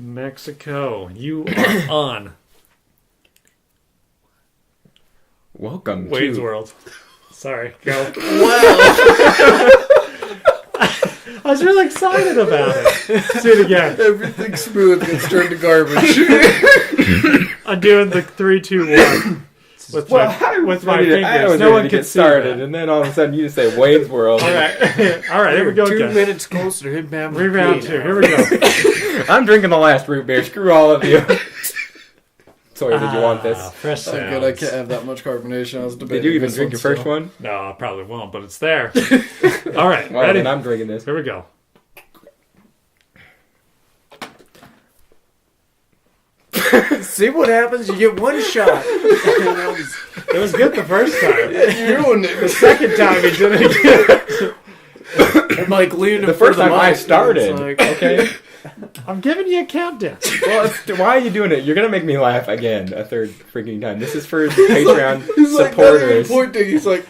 Mexico, you are on Welcome Wayne's to World. Sorry, go. Wow. I was really excited about it. Do it again. Everything's smooth gets turned to garbage. I'm doing the 3, 2, 1 with my fingers. I was No ready one to can get see started, that. and then all of a sudden you just say Wayne's World. All right, all right. Here we go 2 again. minutes closer to him having Rebound 2. Here we go. I'm drinking the last root beer. Screw all of you. Sawyer, did you want this? Fresh sounds. I'm good. I can't have that much carbonation. I was debating. Did you even this drink one your first still. one? No, I probably won't, but it's there. All right, Well, ready? then I'm drinking this. Here we go. See what happens? You get one shot. It was good the first time. You ruined it. The second time he did it again. I'm like leaning The first time I mic, started, it's like, okay? I'm giving you a countdown. Well, why are you doing it? You're going to make me laugh again a third freaking time. This is for the Patreon He's like, not even supporters. pointing. He's like,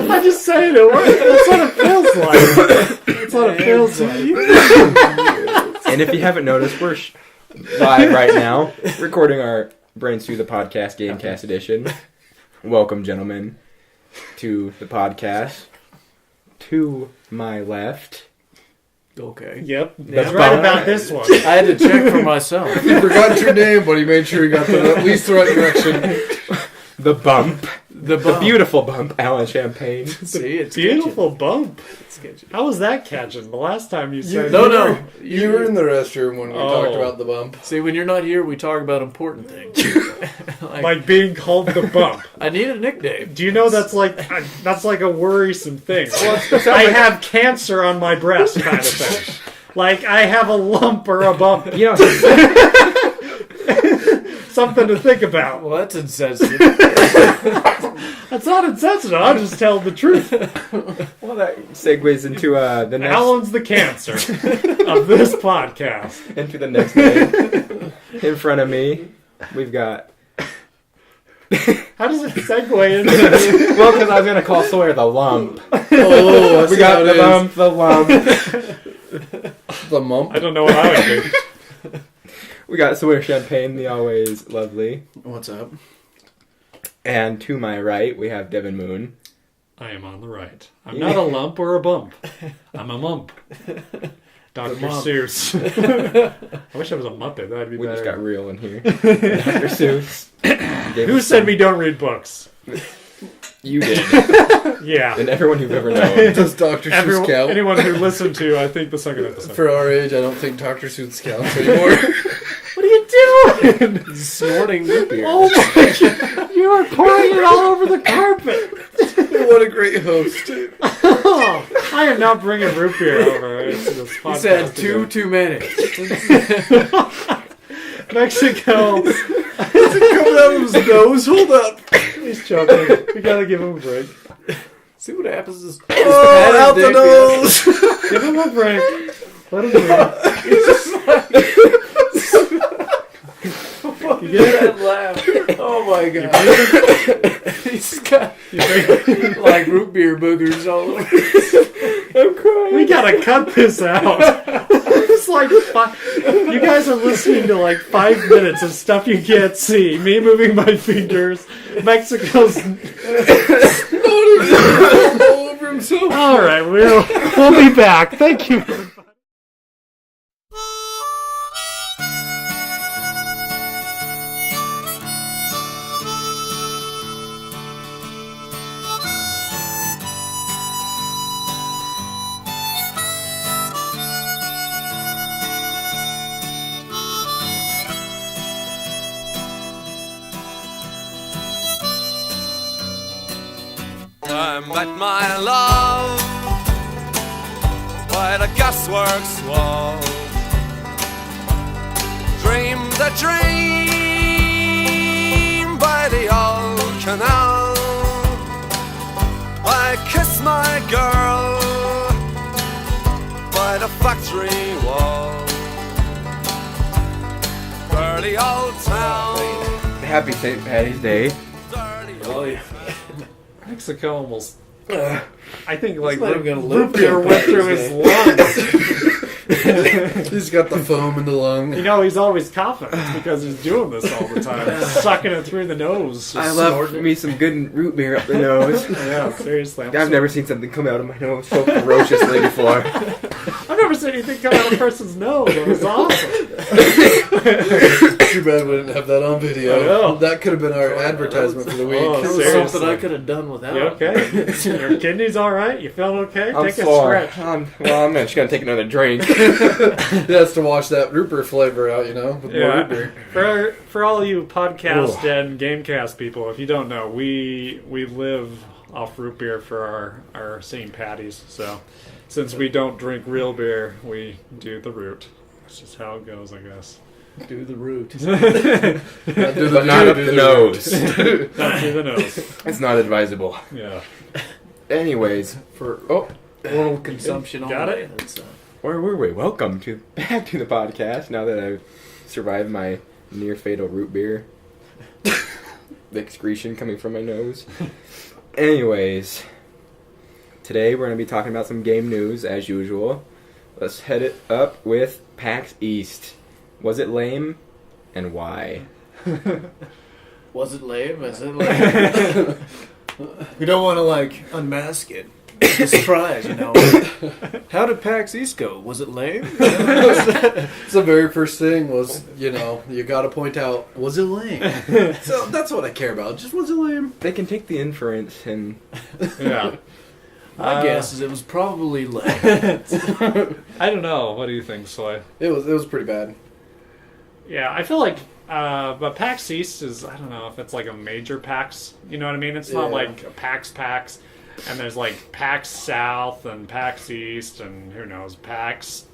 I'm just saying it works. That's what it feels like. That's what it feels like. And if you haven't noticed, we're live right now, recording our Brains Through the Podcast Gamecast edition. Welcome, gentlemen, to the podcast. To my left. okay. Yep, The that's right bump. about this one. I had to check for myself. He forgot your name, but he made sure he got at least the right direction. The bump. The The beautiful bump, Alan Champagne. See, it's Beautiful bump. catching. How was that catching? The last time you said No. You were in the restroom when we Oh. talked about the bump. See, when you're not here, we talk about important things. like being called the bump. I need a nickname. Do you know that's like a worrisome thing? I have cancer on my breast, kind of thing. Like I have a lump or a bump. You know, Something to think about. Well, that's insensitive. That's not insensitive. I'm just telling the truth. well, that segues into the next Alan's the cancer of this podcast. into the next name. In front of me, we've got. How does it segue into? Well, because I was gonna call Sawyer the lump. Oh, I We see got how the it bump, the lump. is. The mump. I don't know what I would do. We got Sawyer Champagne, the always lovely. What's up? And to my right, we have Devin Moon. I am on the right. I'm not a lump or a bump. I'm a mump. Dr. mump. Seuss. I wish I was a Muppet. That'd be We better. just got real in here. Dr. Seuss. Who said we don't read books? You did. Yeah. And everyone you've ever known. Does Dr. Seuss count? Anyone who listened to, I think, the second episode. For our age, I don't think Dr. Seuss counts anymore. What are you doing? Snorting root beer. Oh my god! You are pouring it all over the carpet. What a great host. Oh, I am not bringing root beer over into this He podcast. said again. too many. Mexico. Coming out of his nose. Hold up. He's choking. We gotta give him a break. See what happens is Oh, out the nose. Give him a break. Let him breathe. You get it? that laugh. Oh my god. He's got like root beer boogers all over. I'm crying. We gotta cut this out. It's like you guys are listening to like 5 minutes of stuff you can't see. Me moving my fingers. Mexico's. All over himself. All right, we'll be back. Thank you. I met my love by the gasworks wall. Dreamed a dream by the old canal. I kissed my girl by the factory wall. Dirty old town. Happy St. Patty's Day. Dirty Oh yeah. Mexico almost I think like not even gonna live root beer went through his lungs. He's got the foam in the lung. You know, he's always coughing. It's because he's doing this all the time. Sucking it through the nose. I love me some good root beer up the nose. Yeah, seriously. I've never seen something come out of my nose so ferociously before. I've never seen anything come out of a person's nose. It was awesome. Too bad we didn't have that on video. I know. That could have been our advertisement for the week. Oh, That was seriously. something I could have done without. You okay? Your kidneys all right? You feeling okay? I'm Take sore. a stretch. I'm just gonna take another drink. He has to wash that root beer flavor out, with more root Yeah. beer. For all you podcast and Gamecast people, if you don't know, we live off root beer for our St. Patty's. So since we don't drink real beer, we do the root. That's just how it goes, I guess. Do the root. But not up the nose. Not through the nose. It's not advisable. Yeah. Anyways, For oral consumption Got only. it? That's, where were we? Welcome back to the podcast. Now that I've survived my near fatal root beer, the excretion coming from my nose. Anyways, today we're going to be talking about some game news as usual. Let's head it up with Pax East. Was it lame, and why? was it lame? Is it lame? We don't want to unmask it. Just try it, How did PAX East go? Was it lame? It's the very first thing was, you got to point out, was it lame? So that's what I care about. Just was it lame? They can take the inference and Yeah. My guess is it was probably lame. I don't know. What do you think, Soy? It was pretty bad. Yeah, I feel like, but PAX East is, I don't know if it's like a major PAX, you know what I mean? It's not Yeah. like a PAX, and there's like PAX South and PAX East and who knows, PAX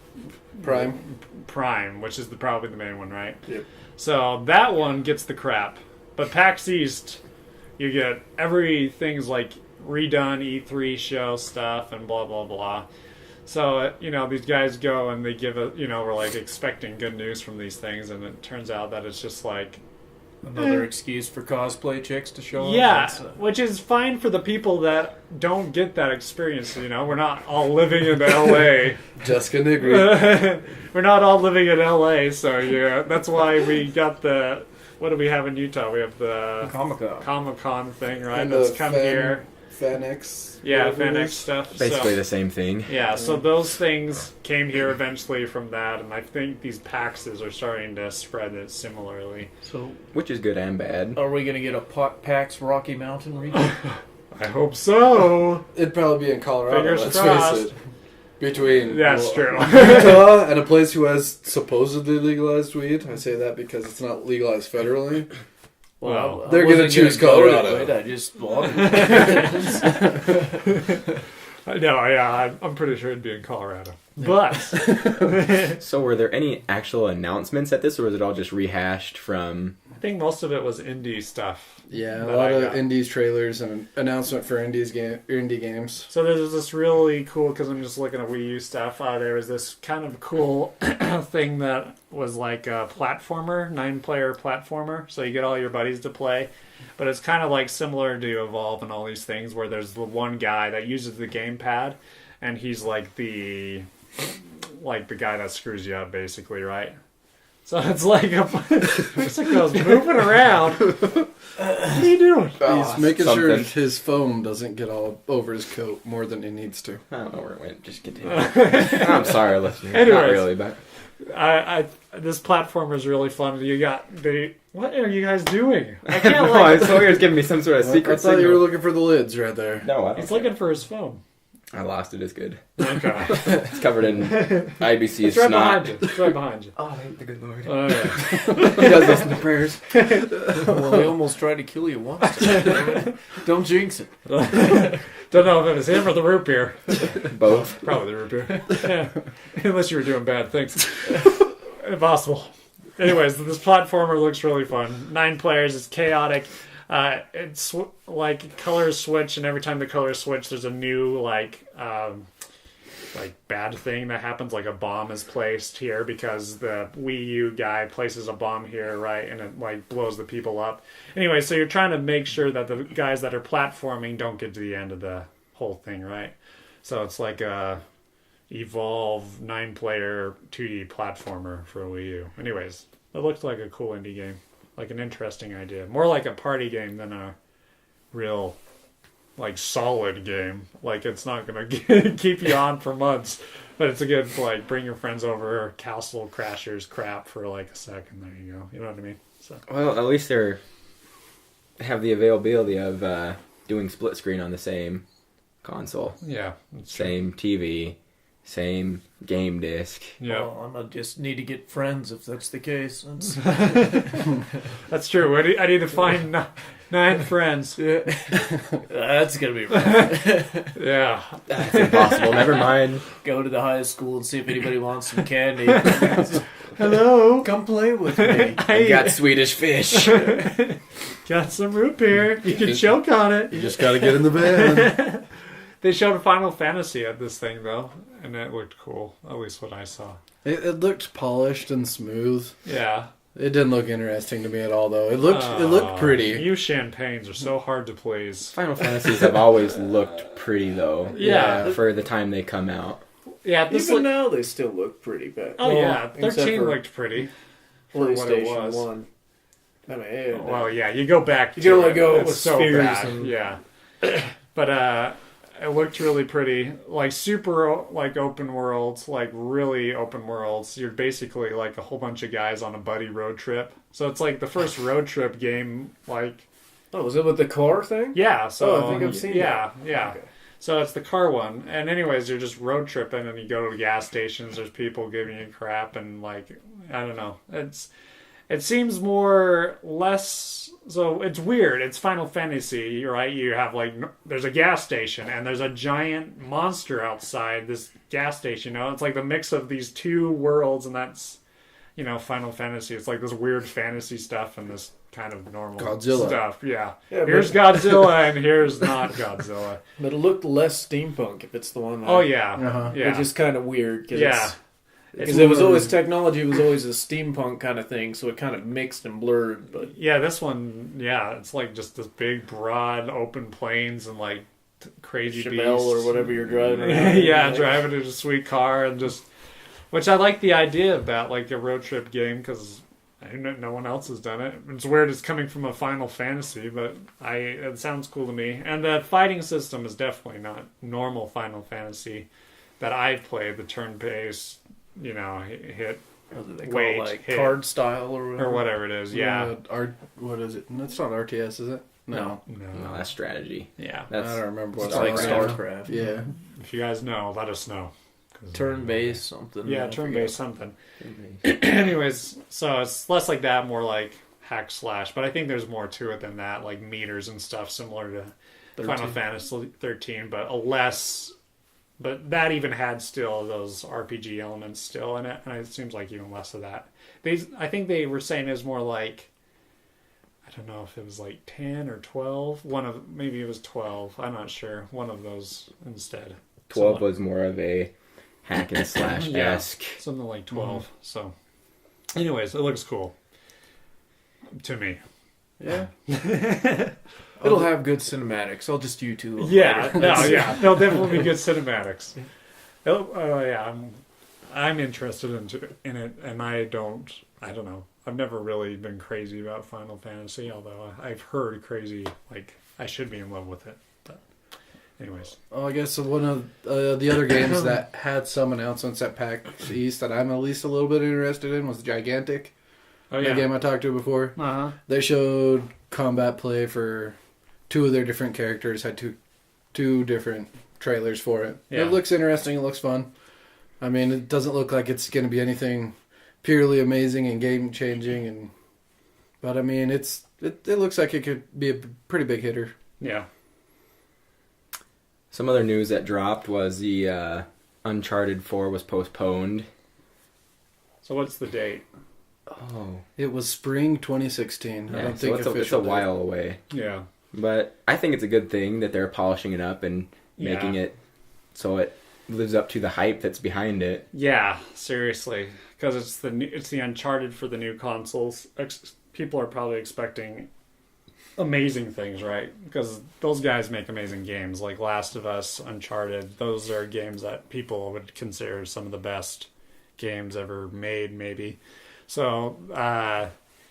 Prime, which is probably the main one, right? Yep. So that one gets the crap, but PAX East, you get everything's like redone E3 show stuff and blah, blah, blah. So, these guys go and they give it, we're like expecting good news from these things, and it turns out that it's just like... Another excuse for cosplay chicks to show up. Yeah, which is fine for the people that don't get that experience, We're not all living in L.A. Jessica Nigri. We're not all living in L.A., so yeah, that's why we got the... What do we have in Utah? We have the... Comic-Con thing, right? And That's the come here. FanX. Yeah, whatever it FanX is. stuff. basically so, the same thing. yeah, so those things came here eventually from that, and I think these PAXs are starting to spread it similarly. So, Which is good and bad. are we going to get a PAX Rocky Mountain region? I hope so. It'd probably be in Colorado, Fingers let's crossed. face it. Between That's true. Utah and a place who has supposedly legalized weed. I say that because it's not legalized federally. Well, they're gonna choose Colorado. I just bought it. No, yeah, I'm pretty sure it'd be in Colorado. But So were there any actual announcements at this, or was it all just rehashed from... I think most of it was indie stuff. Yeah, a that lot I of got. indies trailers and an announcement for indie games. So there's this really cool, because I'm just looking at Wii U stuff, there was this kind of cool thing that was like a platformer, 9-player platformer, so you get all your buddies to play. But it's kind of like similar to Evolve and all these things, where there's the one guy that uses the gamepad, and he's like the guy that screws you up, basically, right? So it's like Mexico's moving around. What are you doing? He's making sure something. his foam doesn't get all over his coat more than he needs to. I don't know where it went. Just continue. I'm sorry, listener. Not Anyways. really, but... This platformer is really fun. What are you guys doing? I can't No, like. Sawyer's giving me some sort of I secret thought you were signal. looking for the lids right there. No, I don't He's care. looking for his phone. I lost it. It's good. Okay. It's covered in IBC's It's right snot. behind you. It's right behind you. Oh, thank the good Lord. Oh, yeah. He does listen to prayers. Well, they almost tried to kill you once. Don't jinx it. Don't know if it was him or the root beer. Both. Probably the root beer. Yeah. Unless you were doing bad things. Impossible. Anyways, this platformer looks really fun. 9 players. It's chaotic. It's like colors switch, and every time the colors switch, there's a new like bad thing that happens. Like a bomb is placed here because the Wii U guy places a bomb here, right, and it like blows the people up. Anyway, so you're trying to make sure that the guys that are platforming don't get to the end of the whole thing, right? So it's like a Evolve 9-player 2D platformer for Wii U. Anyways, it looked like a cool indie game, like an interesting idea, more like a party game than a real like solid game. Like it's not gonna keep you on for months, but it's a good like bring your friends over, Castle Crashers crap for like a second. There you go. You know what I mean? So Well, at least they have the availability of doing split screen on the same console, yeah, it's true. same TV, same game disc. Yeah, Well, I'm gonna just need to get friends if that's the case. That's, that's true. I need to find 9 friends. that's gonna be rough. Yeah, That's impossible. Never mind. Go to the high school and see if anybody wants some candy. hello. Come play with me. I got Swedish fish. Got some root beer. You can choke on it. You just gotta get in the van. They showed Final Fantasy at this thing though, and it looked cool. At least what I saw. It looked polished and smooth. Yeah. It didn't look interesting to me at all, though. It looked pretty. You champagnes are so hard to please. Final Fantasies have always looked pretty, though. Yeah. For the time they come out. Yeah, this Even now, they still look pretty bad. Oh yeah, except 13 for looked pretty for what it PlayStation was. 1. I mean, yeah, Well, yeah, you go back. You gotta to let go it's with so spheres bad. and- Yeah, but it looked really pretty, like super like open worlds, like really open worlds. You're basically like a whole bunch of guys on a buddy road trip. So it's like the first road trip game. Like, Oh, was it with the car thing? yeah. So Oh, I think I've seen yeah, that. yeah. Okay. So it's the car one. And anyways, you're just road tripping and you go to gas stations. There's people giving you crap and like, I don't know. It seems less, so it's weird. It's Final Fantasy, right? You have like, there's a gas station and there's a giant monster outside this gas station. You know, it's like the mix of these two worlds, and that's, you know, Final Fantasy. It's like this weird fantasy stuff and this kind of normal Godzilla. stuff. Yeah. Yeah, Here's Godzilla and here's not Godzilla. But it looked less steampunk if it's the one that... Oh, yeah. Uh-huh. Yeah. Which is kind of weird. Cause Yeah. Because it was always, technology was always a steampunk kind of thing, so it kind of mixed and blurred, but... Yeah, this one, yeah, it's like just this big, broad, open plains and like crazy Chevelle beasts. or whatever you're driving around. Yeah, Like, driving in a sweet car and just, which I like the idea about, like a road trip game, because no one else has done it. It's weird it's coming from a Final Fantasy, but it sounds cool to me. And the fighting system is definitely not normal Final Fantasy that I've played, the turn-based, you know, hit What do they Wait, call it, like hit. card style or whatever? or whatever it is. Yeah. What is it? That's not RTS, is it? No. No, that's strategy. Yeah. That's I don't remember what It's like was. StarCraft. Yeah. If you guys know, let us know. 'Cause, Turn-based something. Yeah, I turn-based something. Anyways, so it's less like that, more like hack slash. But I think there's more to it than that, like meters and stuff, similar to Final Fantasy 13, but a less. But that even had still those RPG elements still in it, and it seems like even less of that. I think they were saying it was more like, I don't know if it was like 10 or 12. Maybe it was 12. I'm not sure. One of those instead. 12 was more of a hack and slash esque. Something like 12. So, anyways, it looks cool to me. Yeah. It'll have good cinematics. I'll just YouTube them Yeah, later. no, yeah, there'll definitely be good cinematics. Yeah, I'm interested in it, and I don't know. I've never really been crazy about Final Fantasy, although I've heard crazy, like I should be in love with it. But, anyways, Oh, I guess one of the other games that had some announcements at PAX East that I'm at least a little bit interested in was Gigantic. oh The yeah, game I talked to before. uh-huh. They showed combat play for two of their different characters. Had two different trailers for it. Yeah. It looks interesting. It looks fun. I mean, it doesn't look like it's going to be anything purely amazing and game changing, but I mean, it looks like it could be a pretty big hitter. Yeah. Some other news that dropped was the Uncharted 4 was postponed. So what's the date? Oh. It was spring 2016. I Yeah, don't so think it's a official date. while away. Yeah. But I think it's a good thing that they're polishing it up and making it so it lives up to the hype that's behind it. Yeah, seriously, because it's the Uncharted for the new consoles. People are probably expecting amazing things, right? Because those guys make amazing games, like Last of Us, Uncharted. Those are games that people would consider some of the best games ever made, maybe. So,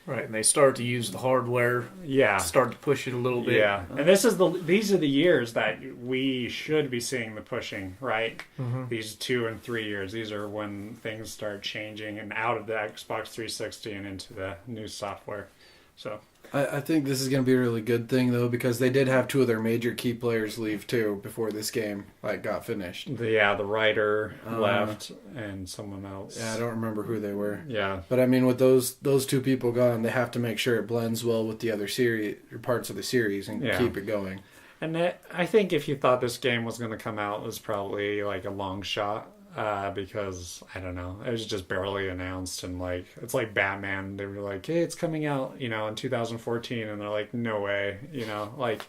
Right, and they start to use the hardware, yeah, start to push it a little bit. yeah. And these are the years that we should be seeing the pushing, right? Mm-hmm. These 2 and 3 years. These are when things start changing and out of the Xbox 360 and into the new software. So. I think this is going to be a really good thing, though, because they did have 2 of their major key players leave, too, before this game got finished. The writer left and someone else. Yeah, I don't remember who they were. Yeah. But, I mean, with those 2 people gone, they have to make sure it blends well with the other series or parts of the series and keep it going. And I think if you thought this game was going to come out, it was probably like a long shot. Because I don't know, it was just barely announced, and like it's like Batman. They were like, "Hey, it's coming out, in 2014," and they're like, "No way," like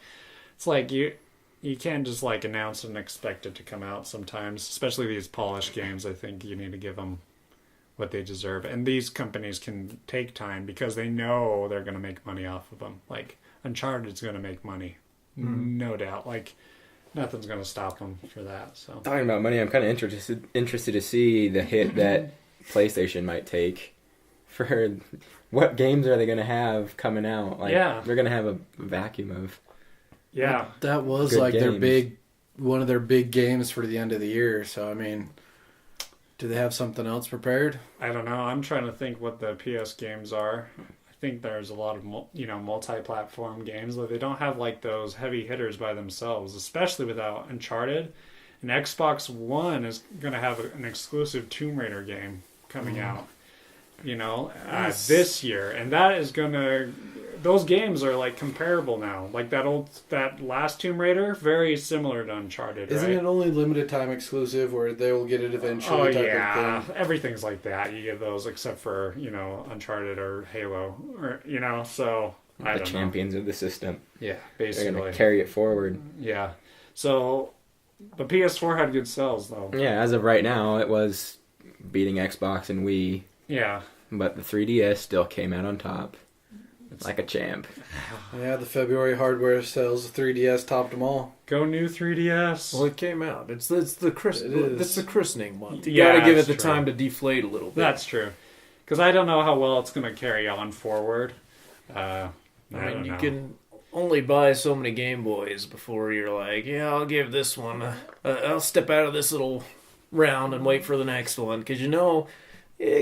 it's like you can't just like announce and expect it to come out. Sometimes, especially these polished games, I think you need to give them what they deserve, and these companies can take time because they know they're going to make money off of them. Like Uncharted's going to make money, no doubt. Like. Nothing's going to stop them for that. So Talking about money, I'm kind of interested to see the hit that PlayStation might take. For what games are they going to have coming out? Like, they're going to have a vacuum of. Yeah, that was good like games. one of their big games for the end of the year. So I mean, do they have something else prepared? I don't know. I'm trying to think what the PS games are. I think there's a lot of multi-platform games, but they don't have like those heavy hitters by themselves, especially without Uncharted. And Xbox One is going to have an exclusive Tomb Raider game coming out, this year, and that is going to. Those games are like comparable now. Like that last Tomb Raider, very similar to Uncharted. Isn't right? it only limited time exclusive, or they will get it eventually? Oh type yeah, of thing? everything's like that. You get those except for Uncharted or Halo, or So I The don't champions of the system. know. Yeah, They're basically. going to carry it forward. Yeah. So the PS4 had good sales though. Yeah, as of right now, it was beating Xbox and Wii. Yeah. But the 3DS still came out on top. Like a champ. Yeah, the February hardware sales, the 3DS topped them all. Go new 3DS. Well, it came out. It's the christening month. You Yeah, got to give it that's the true. time to deflate a little bit. That's true. Because I don't know how well it's going to carry on forward. I don't you know. can only buy so many Game Boys before you're like, yeah, I'll give this one. I'll step out of this little round and wait for the next one. Because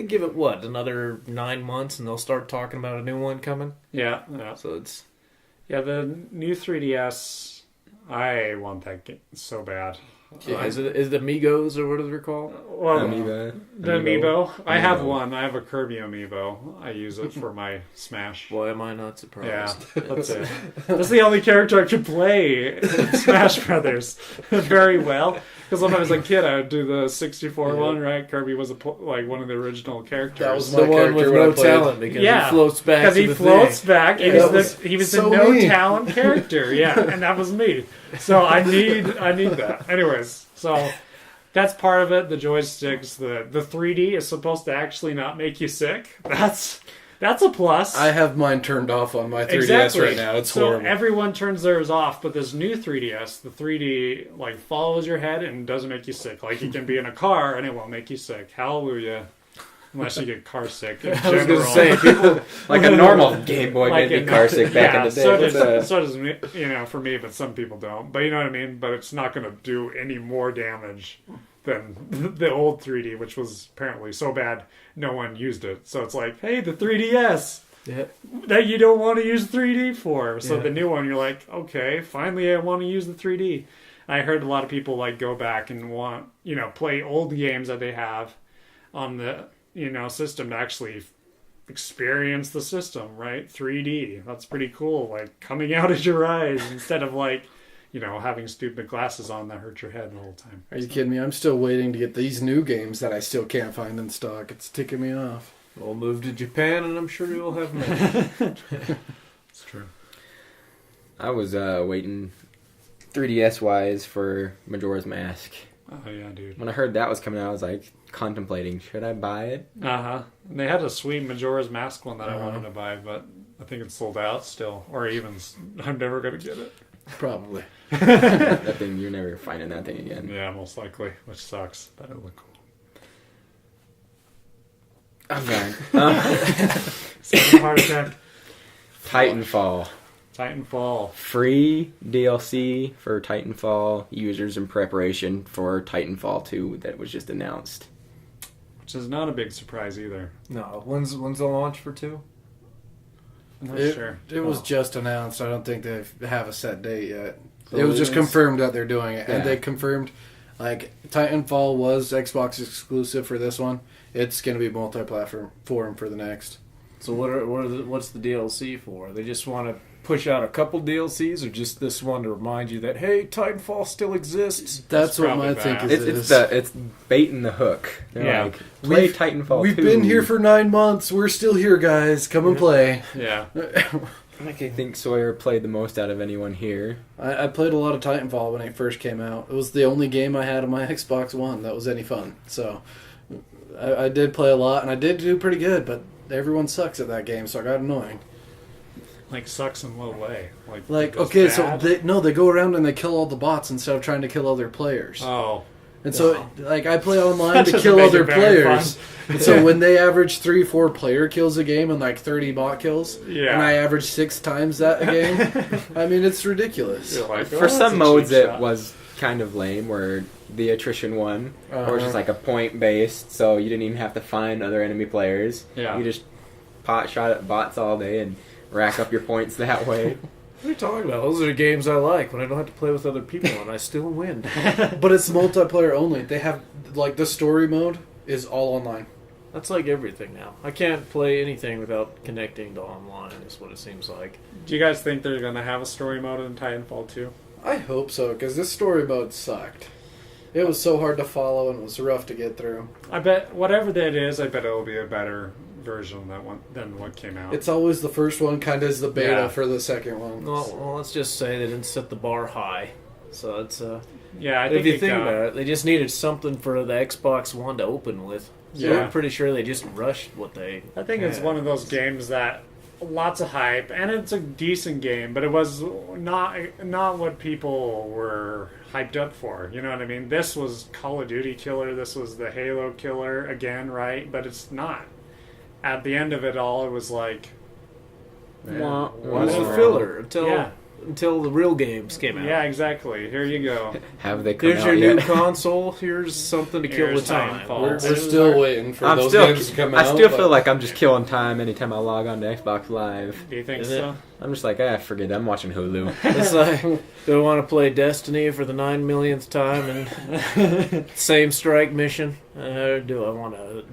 give it another 9 months and they'll start talking about a new one coming. Yeah. So it's the new 3DS. I want that game so bad. is it Amigos or what is it called? Well, Amiibo. the Amiibo. I have Amiibo. one. I have a Kirby Amiibo. I use it for my Smash. Boy, am I not Yeah, surprised. that's it. That's the only character I could play in Smash Brothers very well. Because when I was a kid, I would do the 64 one, right? Kirby was one of the original characters. That was The my one with character when I no played. talent because he floats back because to he the floats thing. back. He Yeah, was that the was no so mean. talent character. Yeah, and that was me. So I need that. Anyways, so that's part of it. The joysticks, the 3D is supposed to actually not make you sick. That's a plus. I have mine turned off on my 3DS Exactly. right now. It's so horrible. everyone turns theirs off, but this new 3DS, the 3D follows your head and doesn't make you sick. Like you can be in a car and it won't make you sick. Hallelujah. Unless you get car sick. In I was going general. to say, people... Like a normal Game Boy Like made me in- car sick back in the day. So does me, for me, but some people don't. But you know what I mean? But it's not going to do any more damage than the old 3D, which was apparently so bad no one used it. So it's like, hey, the 3DS Yeah. that you don't want to use 3D for. So Yeah. the new one, you're like, okay, finally I want to use the 3D. I heard a lot of people go back and want, play old games that they have on the, system to actually experience the system, right? 3D. That's pretty cool. Coming out at your eyes instead of having stupid glasses on that hurt your head the whole time. Are you kidding me? I'm still waiting to get these new games that I still can't find in stock. It's ticking me off. We'll move to Japan, and I'm sure you'll have many. It's true. I was waiting 3DS-wise for Majora's Mask. Oh, yeah, dude. When I heard that was coming out, I was contemplating, should I buy it? Uh-huh. And they had a sweet Majora's Mask one that I wanted to buy, but I think it's sold out still, or even I'm never gonna get it. Probably. That thing, you're never finding that thing again. Yeah, most likely, which sucks. But it look cool. I'm sorry. Heart attack. Titanfall. Titanfall. Free DLC for Titanfall users in preparation for Titanfall 2 that was just announced. Which is not a big surprise either. No, when's the launch for 2? I'm not It, sure. it was Oh. just announced. I don't think they have a set date yet. So It was just it is- confirmed that they're doing it, and Yeah. they confirmed like Titanfall was Xbox exclusive for this one. It's going to be multi-platform for the next. So what's the DLC for? They just want to push out a couple DLCs, or just this one to remind you that hey, Titanfall still exists? That's what probably my bad. think It's baiting the hook. They're Yeah. like, play We've- Titanfall We've 2. been here for 9 months. We're still here, guys. Come and play. Yeah. Like, I think Sawyer played the most out of anyone here. I played a lot of Titanfall when it first came out. It was the only game I had on my Xbox One that was any fun. So I did play a lot, and I did do pretty good, but everyone sucks at that game, so I got annoying. Like sucks in what way? Like, just okay, bad? so they go around and they kill all the bots instead of trying to kill other players. Oh. And so, Wow. like, I play online That to doesn't kill make other it very players. And so when they average 3-4 player kills a game and like 30 bot kills, Yeah. and I average 6 times that a game, I mean, it's ridiculous. You're like, For oh, some that's a modes, cheap it shot. was kind of lame, where the attrition won, or just Uh-huh. like a point based, so you didn't even have to find other enemy players. Yeah. You just pot shot at bots all day and rack up your points that way. What are you talking about? Those are the games I like when I don't have to play with other people and I still win. But it's multiplayer only. They have, like, the story mode is all online. That's like everything now. I can't play anything without connecting to online, is what it seems like. Do you guys think they're going to have a story mode in Titanfall 2? I hope so, because this story mode sucked. It was so hard to follow and it was rough to get through. I bet, whatever that is, I bet it'll be a better version than what came out. It's always the first one, kind of is the beta Yeah. for the second one. Well, let's just say they didn't set the bar high. So it's yeah, I think if you it think got- about it, they just needed something for the Xbox One to open with. So Yeah. I'm pretty sure they just rushed what they. I think it's had. one of those games that lots of hype, and it's a decent game, but it was not what people were hyped up for. You know what I mean? This was Call of Duty killer. This was the Halo killer again, right? But it's not. At the end of it all, it was like, Wah, It was a wah. filler Yeah. until the real games came out. yeah, exactly. Here you go. Have they come Here's out your yet? new console. Here's something to kill Here's the time. Titanfall. We're It was still like- waiting for I'm those still, games to come I out. still but- feel like I'm just killing time anytime I log on to Xbox Live. Do you think Is so? I'm just like, forget it. I'm watching Hulu. It's like, do I want to play Destiny for the 9 millionth time and same strike mission? Or do I want to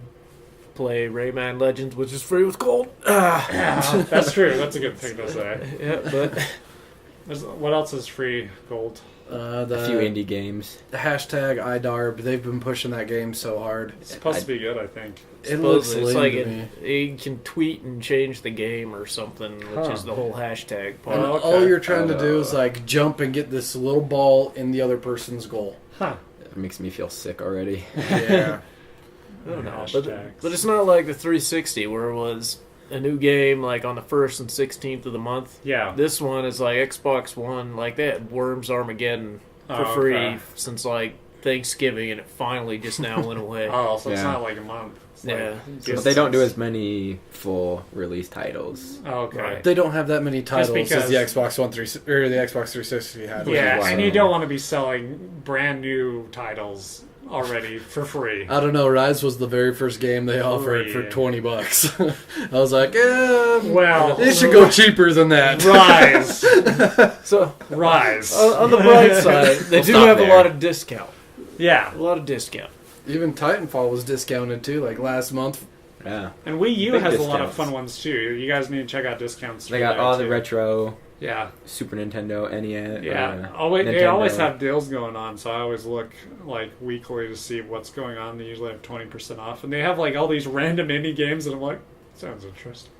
play Rayman Legends, which is free with gold? Yeah, that's true. That's a good thing to say. Yeah, but What else is free gold? The A few indie games. hashtag IDARB, they've been pushing that game so hard. It's supposed to be good, I think. It looks supposedly lame it's to like me. you can tweet and change the game or something, which is the whole hashtag part. And Oh, okay. all you're trying to do is like jump and get this little ball in the other person's goal. Huh. It makes me feel sick already. Yeah. I don't know, Hashtags. but it's not like the 360 where it was a new game like on the 1st and 16th of the month. Yeah. This one is like Xbox One, like they had Worms Armageddon for Oh, free okay. since like Thanksgiving, and it finally just now went away. Oh, so it's Yeah. not like a month. It's Yeah. like But they don't do as many full release titles. Oh, okay. Right. They don't have that many titles as because- the Xbox One 3 or the Xbox 360 had. Which Yeah, is why and I you don't don't want to be selling brand new titles already for free. I don't know. Rise was the very first game they offered for Free. $20. I was like, Well, it should go cheaper than that. Rise. So Rise. on the bright side, they We'll do stop have there. a lot of discount. Yeah. A lot of discount. Even Titanfall was discounted too, like last month. Yeah. And Wii U Big has a lot of discounts. fun ones too. You guys need to check out discounts. They for got there, all the too. retro Yeah. Super Nintendo, NES. Yeah, or, always, they Nintendo. always have deals going on, so I always look like weekly to see what's going on. They usually have 20% off, and they have like all these random indie games, and I'm like, sounds interesting.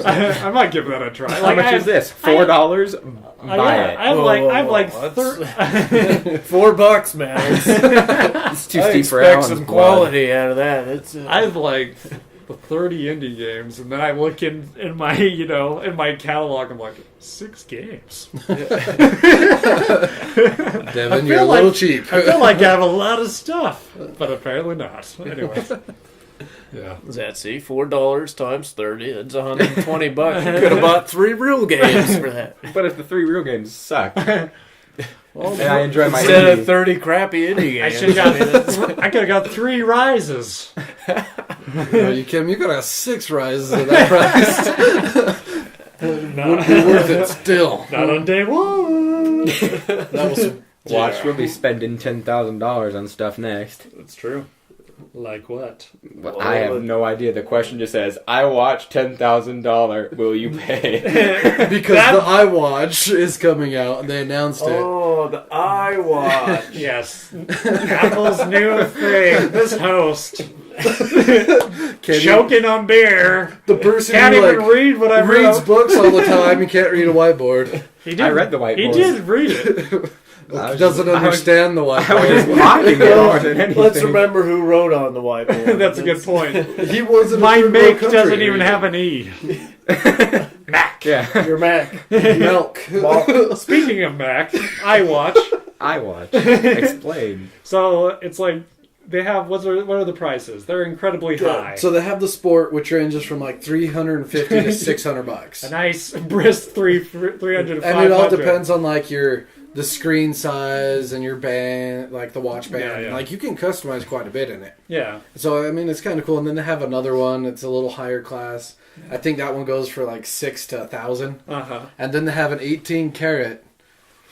I might give that a try. How Like, much I is this? I have- $4? Buy it. I have Whoa, like whoa, I have whoa, like that's- $4, man. It's too I steep for expect Alan's some blood. quality out of that. It's I have like the 30 indie games, and then I look in my in my catalog. I'm like 6 games. Devin, you're a little cheap. I feel like I have a lot of stuff, but apparently not. Anyway, yeah. That's see, $4 times 30. That's $120. You could have bought 3 real games for that. But if the 3 real games suck, and I enjoy my Instead indie, of 30 crappy indie games. I could have got 3 rises. No, you Kim, you could have 6 rises at that price. Wouldn't be worth it still. Not on day one. That was watch, we'll be spending $10,000 on stuff next. That's true. Like what? Well, I have no idea. The question just says, I watch $10,000. Will you pay? because the iWatch is coming out and they announced it. Oh, the iWatch. Yes. Apple's new thing. This host. Choking on beer. The person Can't who even read what I reads wrote. books all the time and can't read a whiteboard. He did, I read the whiteboard. He did read it. Doesn't understand the whiteboard. I was just mocking it more than anything. Let's remember who wrote on the whiteboard. That's a good point. He wasn't. My a third world make country. doesn't even have an E. Mac. Yeah. Your Mac. Milk. Speaking of Mac, iWatch. I watch. Explain. So it's like they have what are the prices? They're incredibly high. So they have the Sport, which ranges from like $350 to $600. A nice brisk 300 to 500. And it all depends on like the screen size and your band, like the watch band. Yeah. Like you can customize quite a bit in it. Yeah. So I mean, it's kind of cool. And then they have another one. It's a little higher class. I think that one goes for like $6,000 to $1,000. And then they have an 18 karat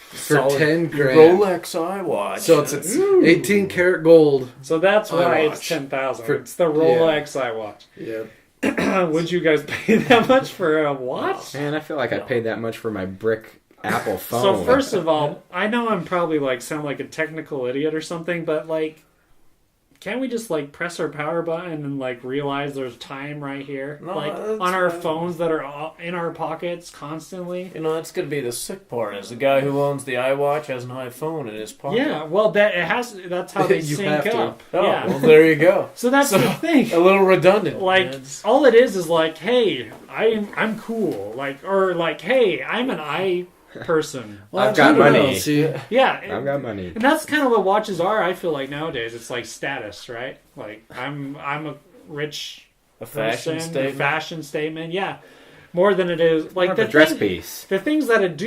for Solid. $10,000. Rolex iWatch. So it's 18 karat gold. So that's why iWatch. it's 10,000. For- It's the Rolex iWatch. Yeah. Would you guys pay that much for a watch? Man, I feel like I paid that much for my brick Apple phone. So first of all, I know I'm probably like sound like a technical idiot or something, but like, can't we just like press our power button and like realize there's time right here, No, like that's on our fine. phones that are all in our pockets constantly? You know, that's going to be the sick part. Is the guy who owns the iWatch has an iPhone in his pocket. Yeah, well, that's how they You sync have to. up. Oh, Yeah, well, there you go. so that's the thing. A little redundant. Like It's- all it is like, hey, I'm cool, like, or like, hey, I'm an I person. Well, I've got I don't know. money. See, Yeah, I've got money. and that's kind of what watches are. I feel like nowadays it's like status, right? Like I'm a rich a fashion person, statement. a fashion statement. Yeah, more than it is like More of the a dress thing- piece. The things that it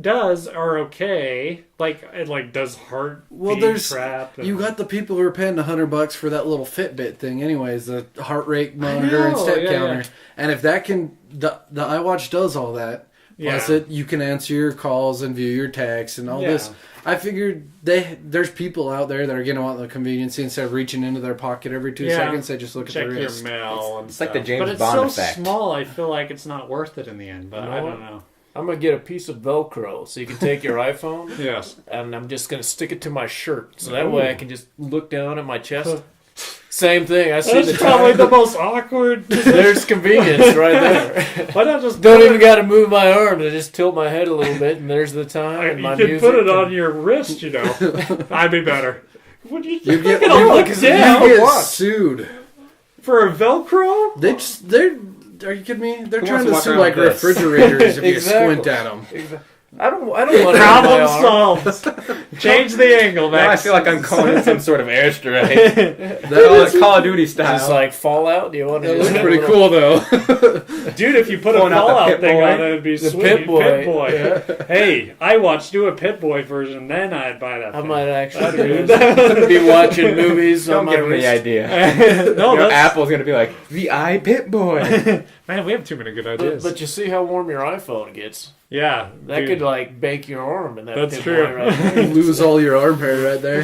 does are okay. Like it like does heart. Well, beat there's crap and- you got the people who are paying $100 for that little Fitbit thing, anyways, the heart rate monitor and know, step yeah, counter. yeah. And if that can, the iWatch does all that. Plus, Yeah. you can answer your calls and view your texts and all Yeah. this. I figured there's people out there that are getting want the convenience instead of reaching into their pocket every 2 Yeah. seconds. They just look at check their your wrist. mail. It's like the James but it's Bond so effect. small. I feel like it's not worth it in the end. But You know I what? don't know. I'm going to get a piece of Velcro so you can take your iPhone Yes. and I'm just going to stick it to my shirt. So that way I can just look down at my chest. Same thing. I see That's the probably time. the most awkward. There's convenience right there. Why not just Don't put even it- got to move my arm. I just tilt my head a little bit, and there's the time. And You my could music put it and- on your wrist, you know. I'd be better. Would you? You get, gonna look you down get what? sued. For a Velcro? They're. Are you kidding me? They're Who trying wants to to walk sue around like with this? refrigerators if you Exactly. squint at them. I don't want to move my Problem arm. solved. Change the angle, Now I Max. feel like I'm calling in some sort of airstrike. That Call of Duty style. Just like Fallout. Do you want to? looks just pretty have a cool though. Dude, if you put a Pulling out the Fallout Pit thing Boy. on it, it'd be The sweet. Pit Boy. Pit Boy. Hey, iWatch, do a Pit Boy version, then I'd buy that I thing. might actually That'd be watching movies Don't on my give me the wrist. idea. No, You know, that's... Apple's gonna be like the iPit boy. Man, we have too many good ideas. But you see how warm your iPhone gets. yeah. That dude. could like bake your arm. In that That's Pit true. Boy right there. You lose all your arm hair right there.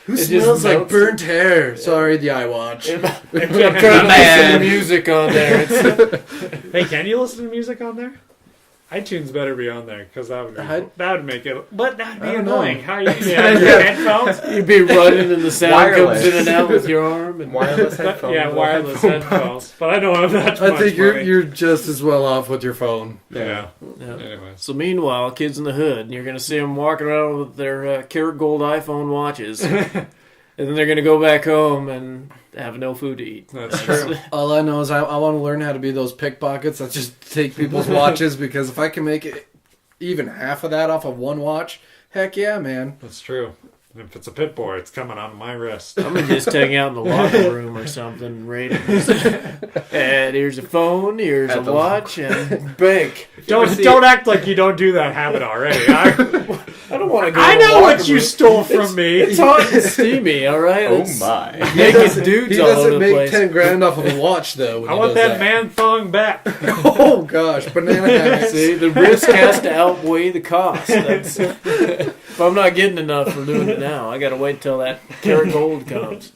Who just smells like melts. burnt hair? Sorry, the iWatch. I'm trying to listen to music on there. Hey, can you listen to music on there? iTunes better be on there because that would make it. But that'd be I don't know. annoying. How you have your headphones? You'd be running and the sound Wireless. comes in and out with your arm. And Wireless headphones. Yeah, wireless headphones. But I don't have that I much think money. you're just as well off with your phone. Yeah. Yeah. Anyways. So meanwhile, kids in the hood, you're going to see them walking around with their karat gold iPhone watches. And then they're going to go back home and have no food to eat. That's true. All I know is I want to learn how to be those pickpockets that just take people's watches, because if I can make it even half of that off of one watch, heck yeah, man. That's true. If it's a pit boy, it's coming on my wrist. I'm going to just hang out in the locker room or something, right? And here's a phone, here's a watch, and bank. Don't act like you don't do that habit already. I don't want to go I to the know what locker you room. stole from me. It's hot and steamy, all right? Oh It's my. naked dudes He all over doesn't the make place. 10 grand off of a watch, though. When I he want does that man thong back. Oh, gosh. Banana hammocks. See, the risk has to outweigh the cost. If I'm not getting enough for doing it now, I got to wait till that carat gold comes.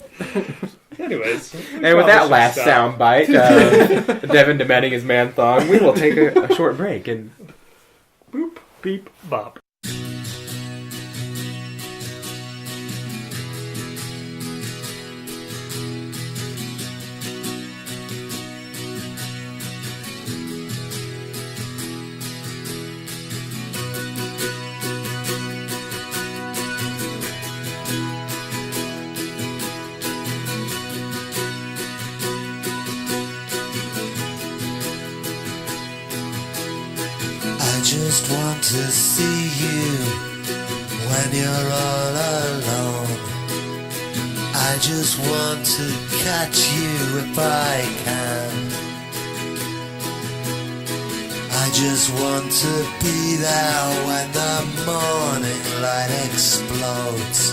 Anyways. And with that last sound bite of Devin demanding his man thong, we will take a short break and Boop, beep, bop. I just want to see you when you're all alone. I just want to catch you if I can. I just want to be there when the morning light explodes.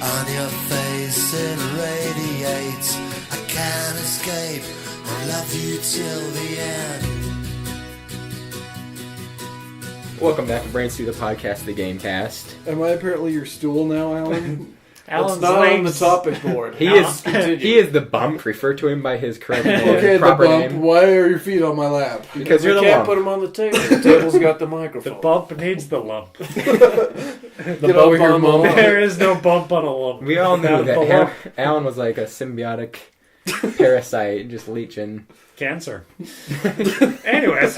On your face it radiates. I can't escape. I love you till the end. welcome back to Brains Through the Podcast, the Gamecast. Am I apparently your stool now, Alan? Alan's It's not on the legs. topic board. He is the bump. Refer to him by his correct Okay, the proper bump. name. Why are your feet on my lap? Because we you're the can't lump. put him on the table. The table's got the The microphone. bump needs the lump. Get over here, on the Mom. lump. There is no bump on a lump. We all knew Without the lump. that Alan was like a symbiotic parasite, just leeching. Cancer. Anyways,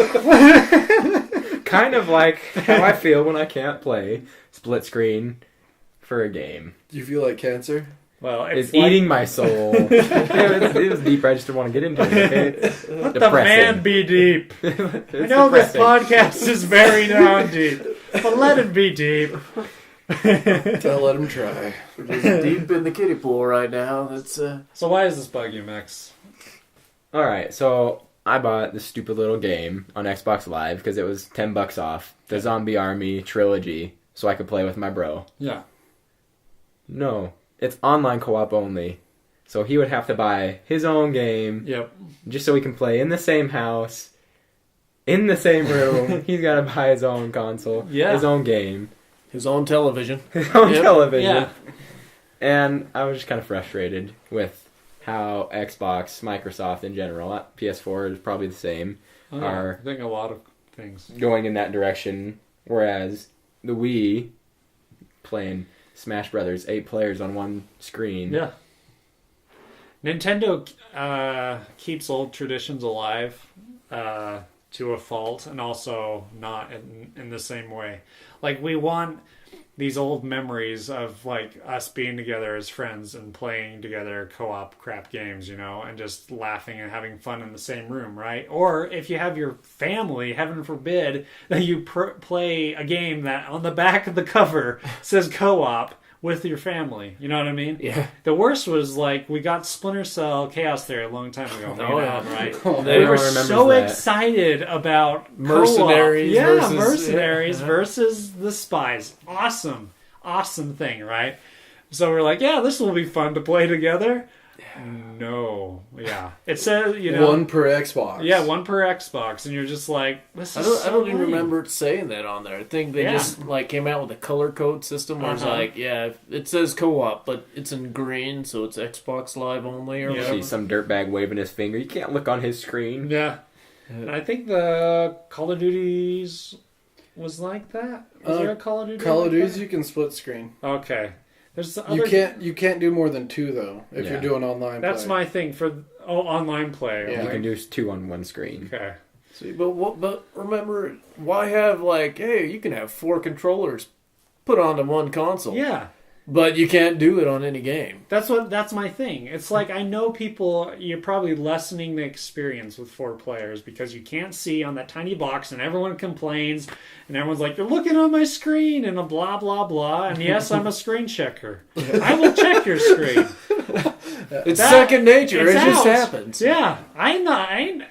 Kind of like how I feel when I can't play split screen for a game. Do you feel like cancer? well, It's it's like, eating my soul. it was deep. I just didn't want to get into it. Okay? let the man be deep. I know this podcast is very down deep, but let it be deep. So let him try. We're just deep in the kiddie pool right now. That's So why is this bug you, Max? All right, so I bought this stupid little game on Xbox Live because it was $10 off. The Zombie Army Trilogy, so I could play with my bro. Yeah. No, it's online co-op only. So he would have to buy his own game Yep. just so we can play in the same house, in the same room. He's got to buy his own console, Yeah. his own game, his own television. his own Yep. television. Yeah. And I was just kind of frustrated with how Xbox, Microsoft in general, PS4 is probably the same, Oh, yeah. Are- I think a lot of things. going in that direction. Whereas the Wii, playing Smash Brothers, 8 players on one screen. Yeah. Nintendo keeps old traditions alive to a fault, and also not in the same way. Like, we want these old memories of, like, us being together as friends and playing together co-op crap games, you know, and just laughing and having fun in the same room, right? Or if you have your family, heaven forbid, that you play a game that on the back of the cover says co-op with your family. You know what I mean? Yeah. The worst was, like, we got Splinter Cell Chaos Theory a long time ago. Oh, yeah. Right? Oh, We were Everyone remembers so that. excited about Mercenaries co-op. Yeah, versus- mercenaries yeah. versus the spies. Awesome thing, right? So we're like, yeah, this will be fun to play together. No, yeah, it says One per Xbox. yeah, one per Xbox, and you're just like, this I is. don't even lame. remember it saying that on there. I think they Yeah. just like came out with a color code system where it's Uh-huh. like, yeah, it says co-op, but it's in green, so it's Xbox Live only or Yeah. whatever. See some dirtbag waving his finger. You can't look on his screen. Yeah, and I think the Call of Duties was like that. Was there a Call of Duty? Call of like Duty, that? you can split screen. Okay, there's the You other. can't do more than 2 though if Yeah. you're doing online. That's play. my thing for online play. Yeah. You can do 2 on one screen. Okay. See, but remember, why have like, hey, you can have 4 controllers put onto one console. Yeah. But you can't do it on any game. That's my thing. It's like, I know people, you're probably lessening the experience with 4 players because you can't see on that tiny box and everyone complains and everyone's like, you're looking on my screen and a blah, blah, blah. And yes, I'm a screen checker. I will check your screen. It's second nature. It it's just out. happens. Yeah. I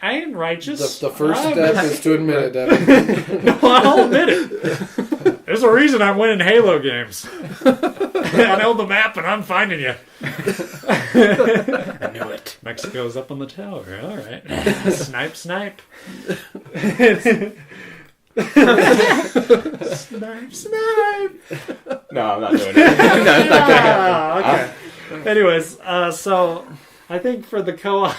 ain't righteous. The first step is to admit it, Devin. No, I'll admit it. There's a reason I'm winning Halo games. I know the map and I'm finding you. I knew it. Mexico's up on the tower. All right. Snipe, snipe. Snipe, snipe. No, I'm not doing it. No, it's not gonna happen. Okay. Anyways, so I think for the co-op,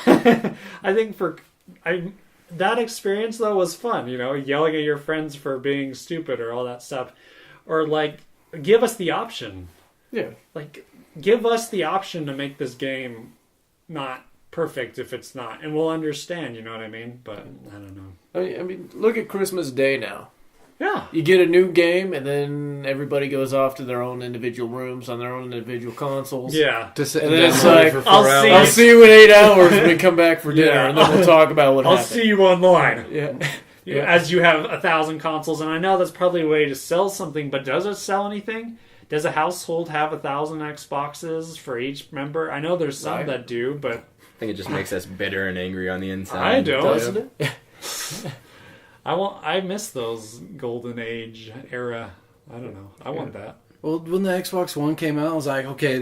that experience though was fun. You know, yelling at your friends for being stupid or all that stuff, or like give us the option. Yeah. Like, give us the option to make this game not perfect if it's not, and we'll understand. You know what I mean? But I don't know. I mean, look at Christmas Day now. Yeah. You get a new game, and then everybody goes off to their own individual rooms on their own individual consoles. Yeah. To sit And and then it's download like, for 4 I'll hours. see I'll see you in 8 hours when we come back for dinner, Yeah. and then we'll talk about what I'll happened. see you online. Yeah. Yeah. As you have 1,000 consoles, and I know that's probably a way to sell something, but does it sell anything? Does a household have 1,000 Xboxes for each member? I know there's some Right. that do, but I think it just makes us bitter and angry on the inside. I don't. Doesn't it? I miss those golden age era. I don't know. I want that. Well, when the Xbox One came out, I was like, okay,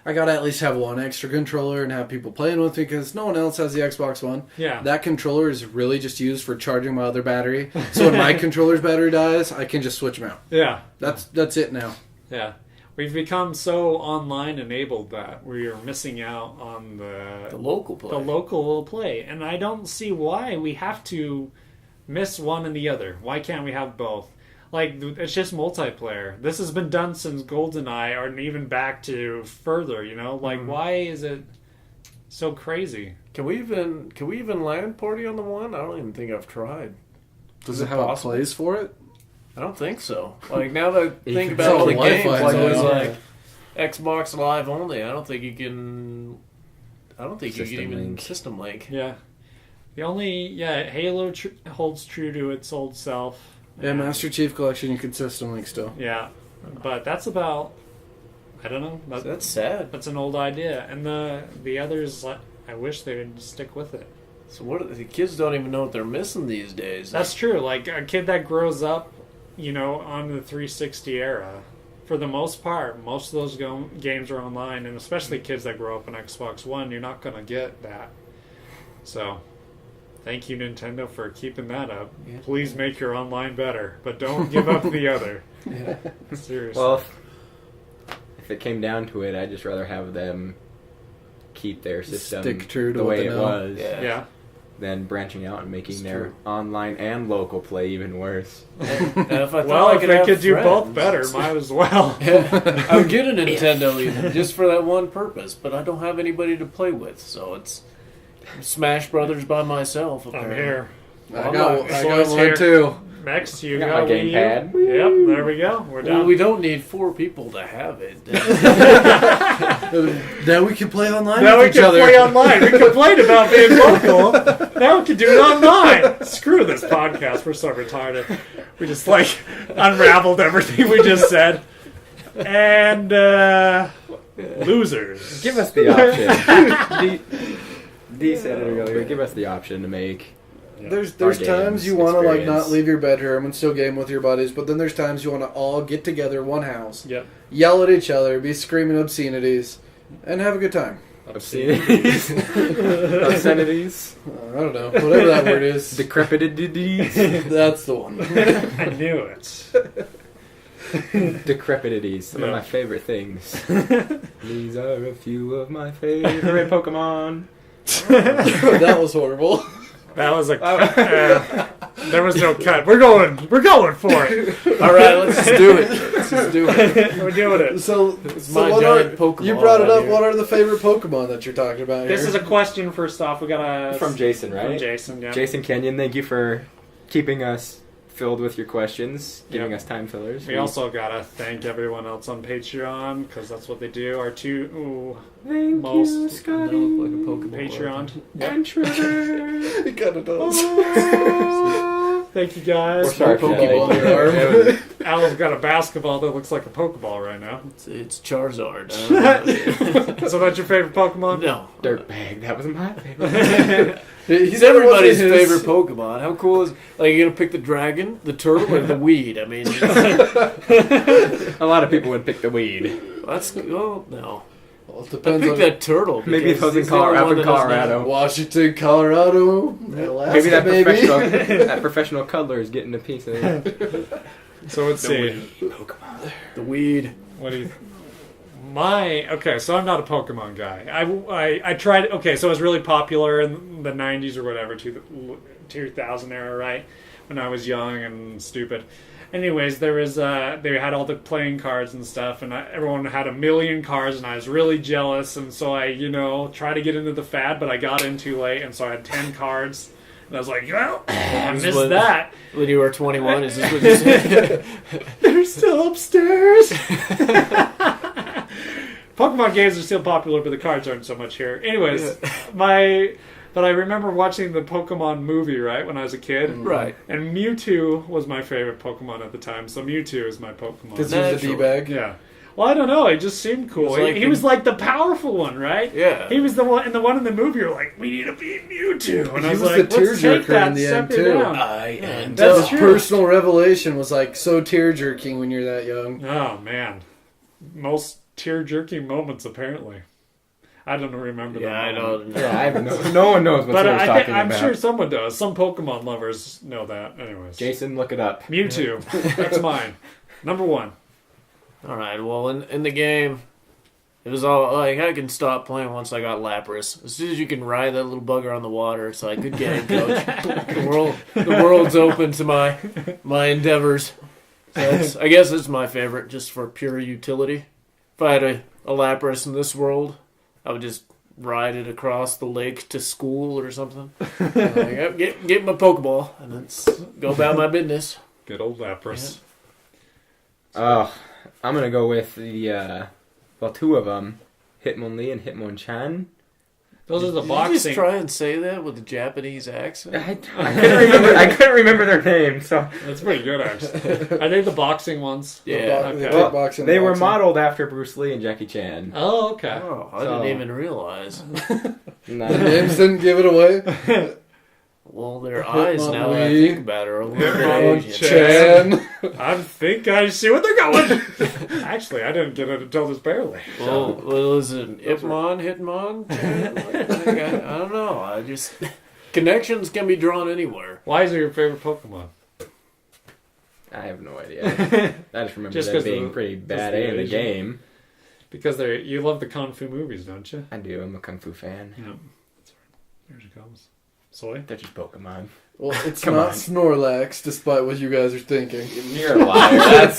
I gotta at least have one extra controller and have people playing with me because no one else has the Xbox One. Yeah. That controller is really just used for charging my other battery. So when my controller's battery dies, I can just switch them out. Yeah. That's it now. Yeah. We've become so online enabled that we are missing out on The local play. the local play. And I don't see why we have to miss one and the other. Why can't we have both? Like, it's just multiplayer. This has been done since GoldenEye, or even back to further, you know? Like, why is it so crazy? Can we even LAN party on the one? I don't even think I've tried. Does Is it it have possible? a place for it? I don't think so. Like, now that I think can about all the tell games, Wi-Fi's like, it was on. like Xbox Live only. I don't think you can System even link. system link. Yeah. Halo holds true to its old self. Yeah, And- Master Chief Collection, you can system link still. Yeah. But that's about, I don't know. That's sad. That's an old idea. And the others, I wish they would stick with it. So what? The kids don't even know what they're missing these days. That's true. Like, a kid that grows up, you know, on the 360 era, for the most part, most of those games are online, and especially kids that grow up on Xbox One, you're not going to get that. So, thank you, Nintendo, for keeping that up. Yeah. Please make your online better, but don't give up the other. Yeah. Seriously. Well, if it came down to it, I'd just rather have them keep their system Stick true to the what way they it know. was Yeah. than branching out and making It's their true. online and local play even worse. And if I thought Well, I if could they have could do friends, both better, might as well. Yeah. I would get a Nintendo even just for that one purpose, but I don't have anybody to play with, so it's Smash Brothers by myself. I'm apparently. here. I I'm got not- one Soy's here. too. Next, you I got got my Wii U. gamepad. Yep, there we go. We're Well, done. we don't need 4 people to have it. Now we can play online Now we with each can other. play online. We complained about being local. Now we can do it online. Screw this podcast. We're so retarded. We just like unraveled everything we just said. And losers. Give us the option. D said it earlier. Give us the option to make. There's Our times you games want to like experience. not leave your bedroom and still game with your buddies, but then there's times you want to all get together one house, Yep. yell at each other, be screaming obscenities, and have a good time. Obscenities. Obscenities. I don't know, whatever that word is. Decrepitities. That's the one. I knew it. Decrepitities. Some of Yeah. my favorite things. These are a few of my favorite Pokemon. That was horrible. That was a there was no cut. We're going for it. All right, let's just do it. Let's just do it. We're doing it. So, my what giant are, Pokemon you brought it right up. here. What are the favorite Pokemon that you're talking about This here? is a question first off. We got a From Jason, right? From Jason, yeah. Jason Kenyon, thank you for keeping us filled with your questions, giving Yep. us time fillers. We also gotta thank everyone else on Patreon because that's what they do. Our two thank most you, That Scotty. looked like a Pokemon Patreon. And Trevor. It kind of does. Thank you We're guys. sorry for Pokeball that. arm. It was- Alan's got a basketball that looks like a Pokeball right now. It's Charizard. So that's your favorite Pokemon? No. Dirtbag. That was my favorite. He's everybody's favorite Pokemon. How cool is like you're gonna pick the dragon, the turtle, or the weed? I mean, A lot of people would pick the weed. that's no. Well, it I depends pick on that turtle. Maybe because if I was in he's the only up one in that doesn't have- Colorado. Washington, Colorado, Alaska, Maybe that maybe. that professional cuddler is getting a piece of it. So let's see. The weed. What do you? Okay, so I'm not a Pokemon guy. I tried. Okay, so it was really popular in the '90s or whatever, 2000 era, right? When I was young and stupid. Anyways, there was they had all the playing cards and stuff, and everyone had 1,000,000 cards, and I was really jealous, and so I, tried to get into the fad, but I got in too late, and so I had 10 cards, and I was like, well, I missed when- that. When you were 21, is this what you said? They're still upstairs. Pokemon games are still popular, but the cards aren't so much here. Anyways, but I remember watching the Pokemon movie, right, when I was a kid. Right. And Mewtwo was my favorite Pokemon at the time, so Mewtwo is my Pokemon. Because he was a Naturally. D-bag. Yeah. Well, I don't know. He just seemed cool. He was like the powerful one, right? Yeah. He was the one, and the one in the movie. You're like, we need to beat Mewtwo, and I He was was like, the let's take tearjerker that in the step end, it too. down. I am. That's That true. personal revelation was like so tear-jerking when you're that young. Oh man, most tear-jerking moments apparently. I don't remember them. Yeah, I all. know. Yeah, I have no one knows what But Sarah's talking I'm about. sure someone does. Some Pokemon lovers know that. Anyways, Jason, look it up. Mewtwo. That's mine. Number 1. All right. Well, in the game, it was all like I can stop playing once I got Lapras. As soon as you can ride that little bugger on the water, it's like good game, coach. the world's open to my endeavors. So I guess it's my favorite, just for pure utility. If I had a Lapras in this world, I would just ride it across the lake to school or something. Like, get my Pokeball and then go about my business. Good old Lapras. Oh, I'm gonna go with the two of them, Hitmonlee and Hitmonchan. Those are the Did you just boxing. try and say that with a Japanese accent? I couldn't remember their names, so That's pretty good, actually. Are they the boxing ones? Yeah. Okay. well, Kickboxing, they were boxing. modeled after Bruce Lee and Jackie Chan. Oh, okay. Oh, I So- didn't even realize. Nah. The names didn't give it away. Well, their eyes, now that I Hitmonlee. think about it, are a little bit Hitmonchan. Asian. Chan. I think I see what they're going. Actually, I didn't get it until this barely. Well, is it Hitmon? I don't know. I just connections can be drawn anywhere. Why is it your favorite Pokemon? I have no idea. I just remember Just that 'cause being of the- pretty just bad the in the Asian. game. Because you love the Kung Fu movies, don't you? I do. I'm a Kung Fu fan. Yeah. There she comes. Soy? They're just Pokemon. Well, it's Come not on. Snorlax, despite what you guys are thinking. You're a liar.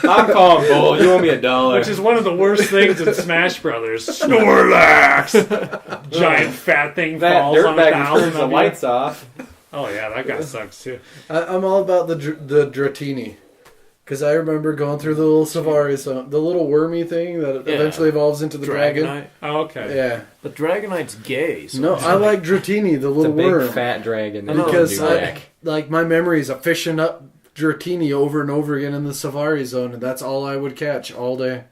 I'm calling bull. You owe me $1. Which is one of the worst things in Smash Brothers. Snorlax! Giant fat thing that falls on dirtbag 1,000 turns the of you. lights off. Oh yeah, that guy sucks too. I'm all about the Dratini. Because I remember going through the little Savari zone, the little wormy thing that Yeah. eventually evolves into the dragon. Dragonite. Oh, okay. Yeah. But Dragonite's gay. So No, I like Dratini, the It's a little big worm. fat dragon. I know, Because dude. like my memories of fishing up Dratini over and over again in the Savari zone, and that's all I would catch all day.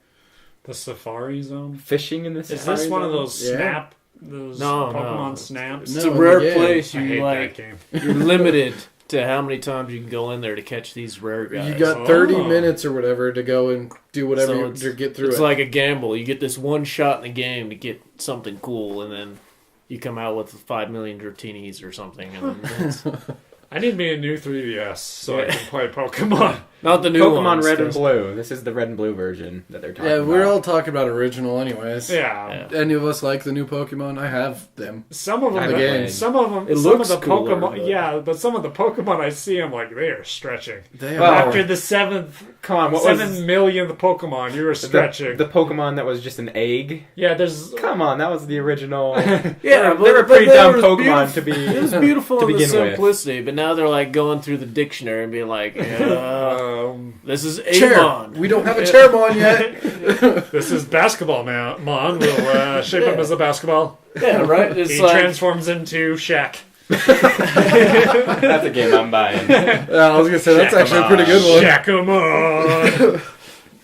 The Safari Zone. Fishing in this. Is this one of those Yeah. snap? Those No, Pokemon no. snaps? it's No, a in the rare game. place. I You hate like that game. you're limited to how many times you can go in there to catch these rare guys. You got 30 Oh. minutes or whatever to go and do whatever So it's- to get through It's it. like a gamble. You get this one shot in the game to get something cool, and then you come out with 5 million Dratinis or something. And then I need me a new 3DS so I can play Pokemon. Not the new Pokemon ones, Red and 'cause- Blue. This is the Red and Blue version that they're talking Yeah, about. we're all talking about original anyways. Yeah. Any of us like the new Pokemon? I have them. Some of them, Kinda games. some of them, It some looks of the cooler, Pokemon, but- yeah, but some of the Pokemon I see, I'm like, they are stretching. They Well, are. After the seventh, Come on, what 7 millionth Pokemon, you were was stretching. the Pokemon that was just an egg? Yeah, there's. Come on, that was the original. Yeah, they were pretty they dumb were Pokemon to beautiful. It be. was beautiful to in the begin with. simplicity, but now they're like going through the dictionary and being like, this is Chair. Amon. We don't have a Chairmon yet. This is basketball Mon. We'll shape him as a basketball. Yeah, right? It's He like, transforms into Shaq. That's a game I'm buying. I was gonna say that's actually a pretty good one. Shaq-a-mon.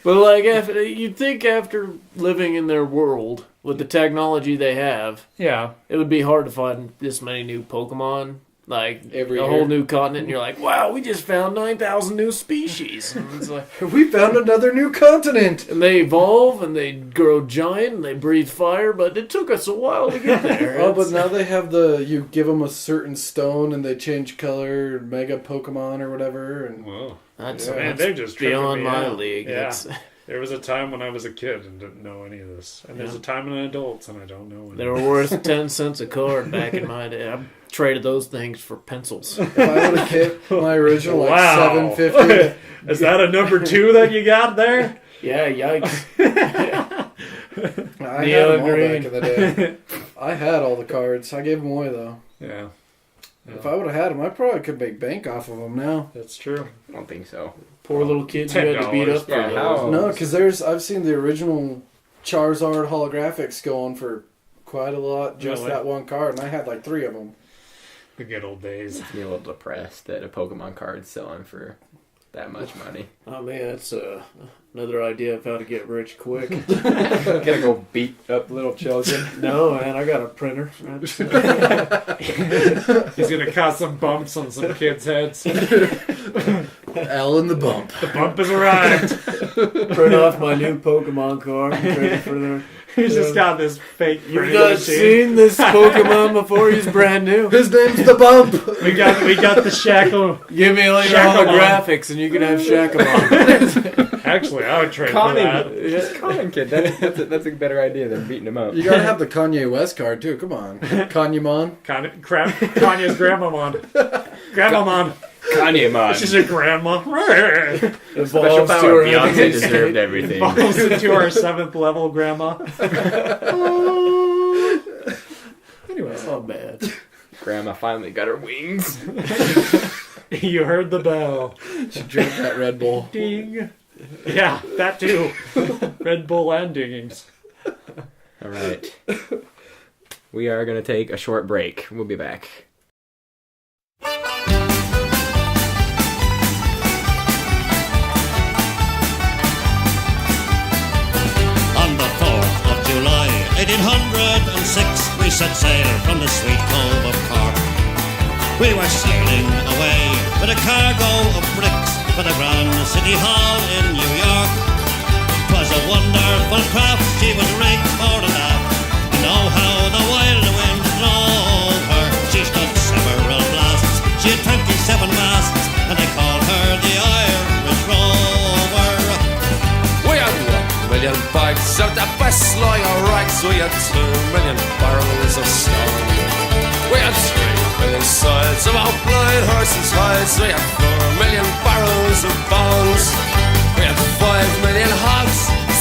but like, you'd think after living in their world with the technology they have, Yeah. it would be hard to find this many new Pokemon. Like Every a year. whole new continent, and you're like, "Wow, we just found 9,000 new species." And it's like, We found another new continent. and they evolve, and they grow giant, and they breathe fire. But it took us a while to get there. Oh, but It's- now they have you give them a certain stone and they change color, Mega Pokemon or whatever, and Whoa. that's, Yeah, Man, that's they're just tripping beyond me my out. league. Yeah. That's- There was a time when I was a kid and didn't know any of this. And there's Yeah. a time in adults and I don't know any. They were worth 10 cents a card back in my day. I traded those things for pencils. if I would have kept my original like Wow. $7.50, Is that a number 2 that you got there? Yeah, yikes. I had Neon them all green. back in the day. I had all the cards. I gave them away though. Yeah. If I would have had them, I probably could make bank off of them now. That's true. I don't think so. Poor little kids you had to beat up for Yeah, those. how- No, because I've seen the original Charizard holographics going for quite a lot. Just Really? that one card, and I had like 3 of them. The good old days. Be a little depressed that a Pokemon card's selling for that much money. Oh man, that's another idea of how to get rich quick. Gotta go beat up little children. No, man, I got a printer. He's going to cause some bumps on some kids' heads. Al and the Bump. The bump has arrived. Print off my new Pokemon card and trade it for their... He's just got this fake You've printing not machine. seen this Pokemon before? He's brand new. His name's the Bump. We got the Shackle. Give me like Shakamon. holographics and you can have Shakamon. Actually, I would trade for Conning, that. Conning kid. That's a better idea than beating him up. You gotta have the Kanye West card too. Come on, Kanye-mon. Kanye's grandmamon. Grandmamon. Kanye man. She's a grandma. Special Evolves to power. her Beyonce everyday deserved state. everything. Falls into our 7th level grandma. Anyway, Not bad. Grandma finally got her wings. you heard the bell. She drank that Red Bull. Ding. Yeah, that too. Red Bull and dingings. All right. We are going to take a short break. We'll be back. On the 4th of July, 1806, we set sail from the sweet cove of Cork. We were sailing away with a cargo of bricks for the Grand City Hall in New York. 'Twas a wonderful craft, she was rigged fore and aft. You know how the wild wind drove her. She stood several blasts, she had 27 masts, and they called her the Irish Rover. We had 1,000,000 bags of the best lager rags. We had 2,000,000 barrels of stone. We had 3,000,000 sides of our blind horses' hides. We had 4,000,000 barrels of bones. We had 5,000,000 hogs,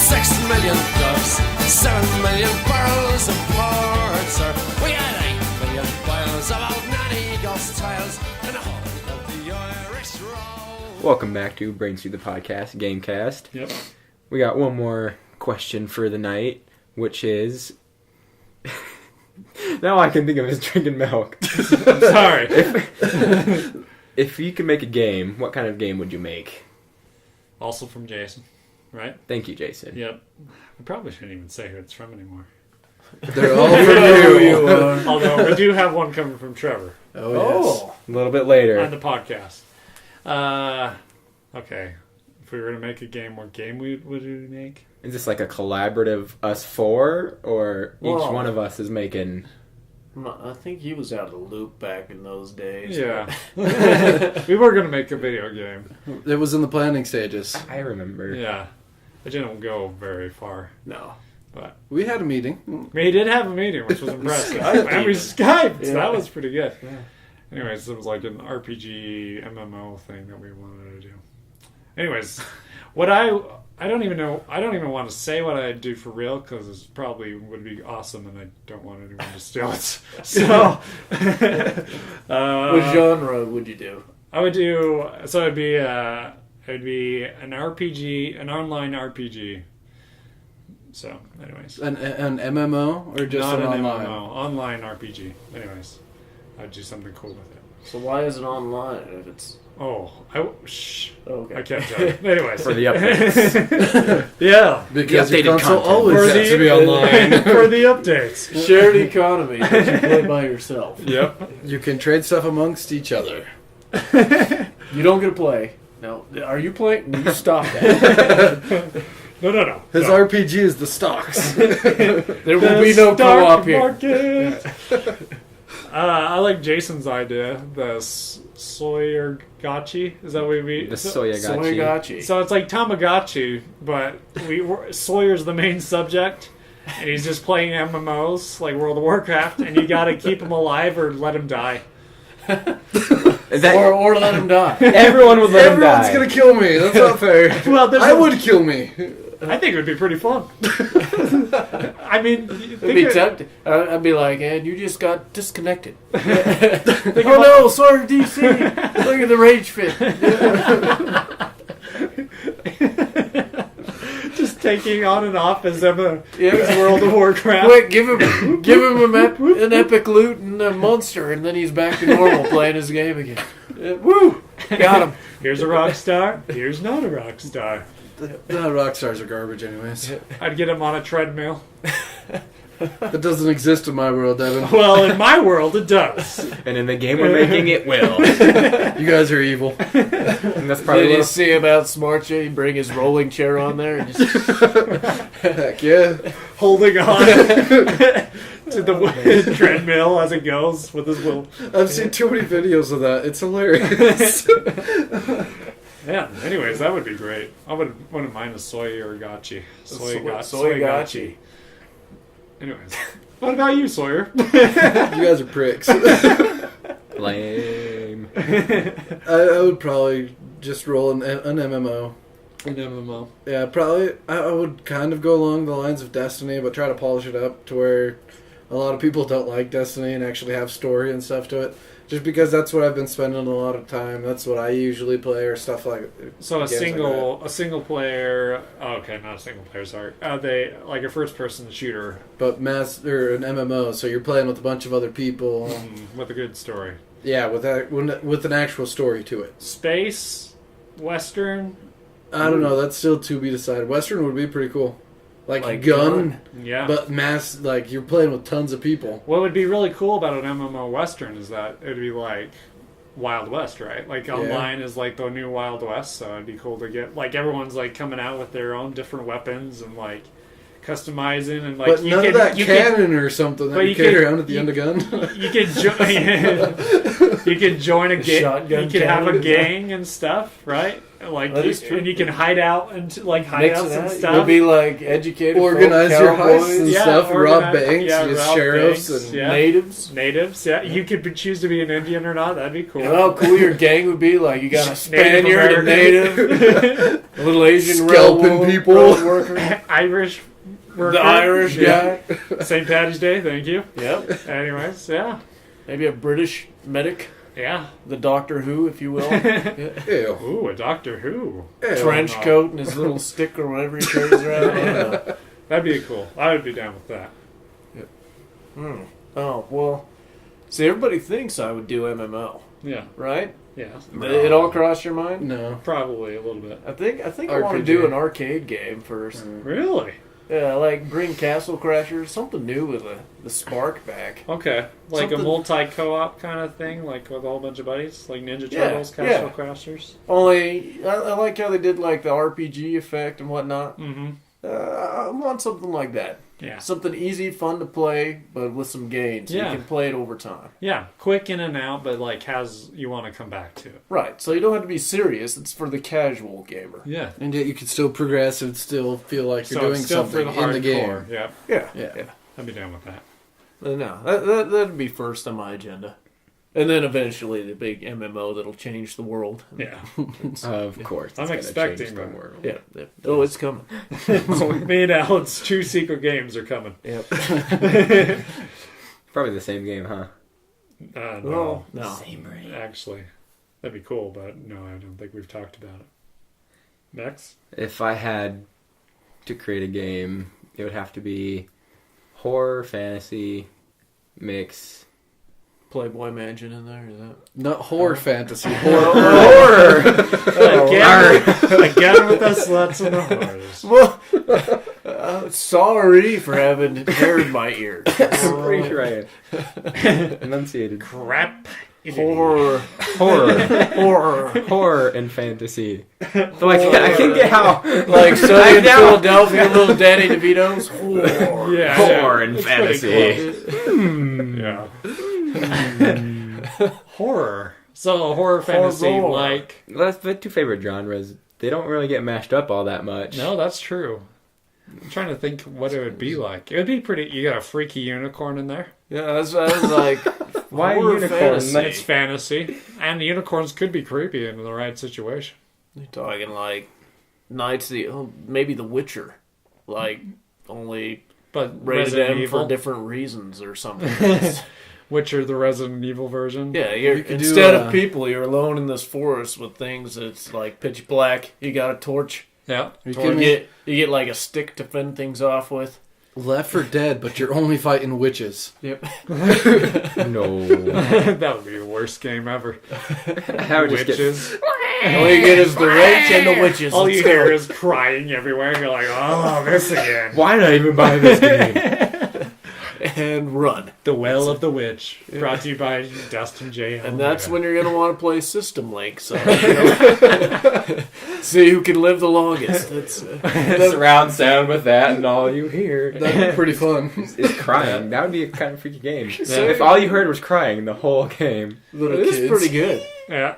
6,000,000 doves, 7,000,000 barrels of porter. We had 8,000,000 vials of old Nanny Ghost tales and a whole of the Irish roll. Welcome back to Brains Through the Podcast, Gamecast. Yep. We got one more question for the night, which is... now all I can think of is drinking milk. I'm sorry. If you could make a game, what kind of game would you make? Also from Jason, right? Thank you, Jason. Yep. I probably shouldn't even say who it's from anymore. They're all for you. Although we do have one coming from Trevor Oh, yes. A little bit later. on the podcast. Okay. If we were to make a game, what game would we make? Is this like a collaborative us four, or each Well- one of us is making I think he was out of the loop back in those days. Yeah. We were going to make a video game. It was in the planning stages. I remember. Yeah. It didn't go very far. No. But We had a meeting. I mean, he did have a meeting, which was impressive. And we Skyped, so that was pretty good. Yeah. Anyways, it was like an RPG MMO thing that we wanted to do. Anyways, what I don't even know. I don't even want to say what I do for real because it probably would be awesome, and I don't want anyone to steal it. So, What genre would you do? I would do. So it'd be an RPG, an online RPG. So, anyways, An MMO or just not an an online? MMO, online RPG. Anyways, I'd do something cool with it. So why is it online if it's... I Okay. can't tell you. Anyways, For the updates. yeah, Because The your updated console content. always For has the- to be online. for the updates. Shared economy, but you play by yourself. Yep. You can trade stuff amongst each other. You don't get to play. No. Are you playing? You stop that. No. His no. RPG is the stocks. There will be no Stock co-op here. market. I like Jason's idea. The Sawyer Gotchi. Is that what we mean? The Soyagachi. Soyagachi. So it's like Tamagotchi, but Sawyer's the main subject, and he's just playing MMOs like World of Warcraft, and you got to keep him alive or let him die. Or let him die. Everyone would let him Everyone's die. gonna kill me. That's not fair. Well, I would kill me. I think it would be pretty fun. I mean, It'd be tempting. I'd be like, and you just got disconnected. think Oh no, sorry, DC. Look at the rage fit. just taking on and off as Emma Yeah. World of Warcraft. Quick, give him an epic loot and a monster, and then he's back to normal playing his game again. Woo! Got him. Here's a rock star. Here's not a rock star. No, rock stars are garbage, anyways. I'd get him on a treadmill. That doesn't exist in my world, Evan. Well, in my world, it does. And in the game we're making, it will. You guys are evil. And that's probably Did you what see him outsmart you? He'd bring his rolling chair on there and just Heck yeah. Holding on to the treadmill as it goes with his little. I've seen too many videos of that. It's hilarious. Yeah. Anyways, that would be great. I wouldn't mind a soy or gachi. Soyagachi. Anyways, what about you, Sawyer? You guys are pricks. lame. I would probably just roll an MMO. An MMO. Yeah, probably. I would kind of go along the lines of Destiny, but try to polish it up to where a lot of people don't like Destiny and actually have story and stuff to it. Just because that's what I've been spending a lot of time. That's what I usually play, or stuff like. So a games single player. Oh, okay, not a single player. Sorry. They like a first person shooter But an MMO, so you're playing with a bunch of other people. with a good story. Yeah, with an actual story to it. Space, Western. I don't know. That's still to be decided. Western would be pretty cool, like Like gun, Yeah. but mass. Like you're playing with tons of people. What would be really cool about an MMO Western is that it would be like Wild West, right? Like online is like the new Wild West, so it'd be cool to get like everyone's like coming out with their own different weapons and like customizing and like. But none of that you cannon or something that but you you carry could- around at the end of gun. You could join. You could join a gang. Shotgun You could have a cannon. gang and stuff, right? Like, That is true. and you can hide out and like mix hideouts it and out. stuff. You'll be like educated Organize folk, your heists cowboys, and Yeah, stuff. Rob organize- banks, yeah, use rob sheriffs, banks, and yeah. natives. Yeah, you could choose to be an Indian or not. That'd be cool. You know how cool your gang would be? Like you got a Native Spaniard, a American. native, a little Asian Scalping railroad people. worker, Irish worker. the Irish Yeah. guy. St. Patty's Day. Thank you. Yep. Anyways, yeah, Maybe a British medic, yeah. the Doctor Who, if you will. Ew. Ooh, a Doctor Who. Ew. Trench no. coat and his little stick or whatever he carries around. I don't know. That'd be cool. I would be down with that. Oh, well. See, everybody thinks I would do MMO, Yeah, right? yeah. It all crossed your mind? No. Probably a little bit. I think I want to RPG. do an arcade game first. Really? Yeah, like bring Castle Crashers, something new with the spark back. Okay, like Something- a multi-co-op kind of thing, like with a whole bunch of buddies, like Ninja Yeah, Turtles, Castle yeah. Crashers. Only I like how they did like the RPG effect and whatnot. Mm-hmm. I want something like that. Yeah. Something easy, fun to play, but with some gains. So Yeah. you can play it over time. Yeah, quick in and out, but like has you want to come back to it. Right. So you don't have to be serious. It's for the casual gamer. Yeah. And yet you can still progress and still feel like you're So doing it's still something for the in the game. hardcore. Yeah, Yeah. Yeah. I'd be down with that. No, that'd be first on my agenda. And then eventually the big MMO that'll change the world. Yeah. Of course. I'm it's gonna expecting change the that. world. Yeah. Oh, it's coming. Me and Alan's 2 secret games are coming. Yep. Probably the same game, huh? No. No. Same rate. Actually, that'd be cool, but no, I don't think we've talked about it. Next? If I had to create a game, it would have to be horror, fantasy, mix. Playboy Mansion in there, is that? Not horror fantasy. Horror! Again with the sluts and the horrors. Well, sorry for having hair in my ears. I'm pretty sure I enunciated. Crap. Horror. Horror and fantasy. So I can get how. Like Sunny in Philadelphia, little Danny DeVito's. Horror. Yeah. Horror and It's pretty fantasy. Yeah. Horror. So a horror fantasy, Horror. like... Well, that's my 2 favorite genres. They don't really get mashed up all that much. No, that's true. I'm trying to think what it would be like. It would be pretty... You got a freaky unicorn in there. Yeah, that's what I was like. Why horror unicorns? fantasy. It's fantasy. And the unicorns could be creepy in the right situation. You're talking like Knights, maybe The Witcher. Like, only But rated Resident M Evil, for different reasons or something. Witcher, the Resident Evil version. Yeah, You could do, instead of people, you're alone in this forest with things that's like pitch black. You got a torch. Yeah. You Or can you get like a stick to fend things off with. Left 4 Dead, but you're only fighting witches. Yep. No. That would be the worst game ever. I would just get Witches. All you get is the witch and the witches. All Let's you go. hear is crying everywhere. And you're like, oh, this again. Why did I even buy this game? And run. The Well of the Witch. Brought to you by Dustin J. And that's when you're going to want to play System Link. So, see who can live the longest. Surround sound with that, and all you hear That'd be pretty fun. is crying. That would be a kind of freaky game. If all you heard was crying the whole game. Little It is kids. pretty good. Yeah.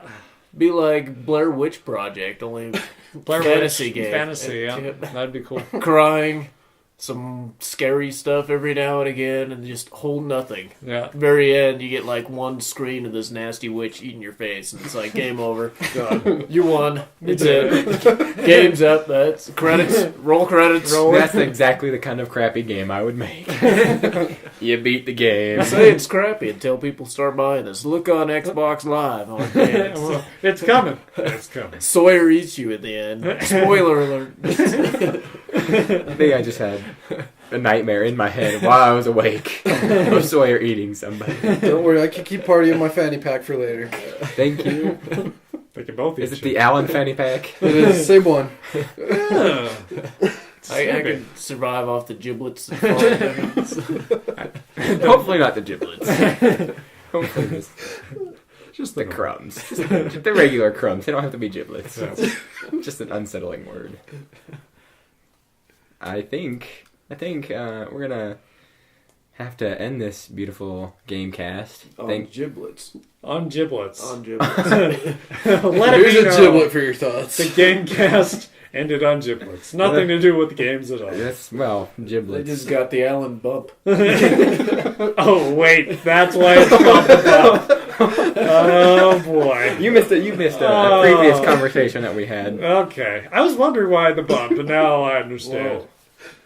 Be like Blair Witch Project, only Blair fantasy Witch, game. Fantasy, yeah. Yep. That'd be cool. Crying, some scary stuff every now and again, and just hold nothing. Yeah. Very end, you get like one screen of this nasty witch eating your face, and it's like game over. God, you won. It's it. Game's up. That's credits. Roll credits. That's exactly the kind of crappy game I would make. You beat the game. Say it's crappy until people start buying this. Look on Xbox Live. On Well, it's coming. It's coming. Sawyer eats you at the end. Spoiler alert. I think I just had a nightmare in my head while I was awake of Sawyer eating somebody. Don't worry, I can keep partying my fanny pack for later. Thank you. They can both Is eat it the Allen fanny pack? It is same one. Yeah. I could survive off the giblets. Hopefully not the giblets. Hopefully just the crumbs. Just the regular crumbs. They don't have to be giblets. Just an unsettling word. I think we're gonna have to end this beautiful Gamecast. On giblets. On giblets. On giblets. Let Here's it a be known. giblet for your thoughts. The Gamecast ended on giblets. Nothing to do with the games at all. Yes, well, They giblets. just got the Allen bump. Oh, wait. That's why it's called the bump. Oh, boy. You missed a previous conversation that we had. Okay. I was wondering why the bump, but now I understand. Whoa.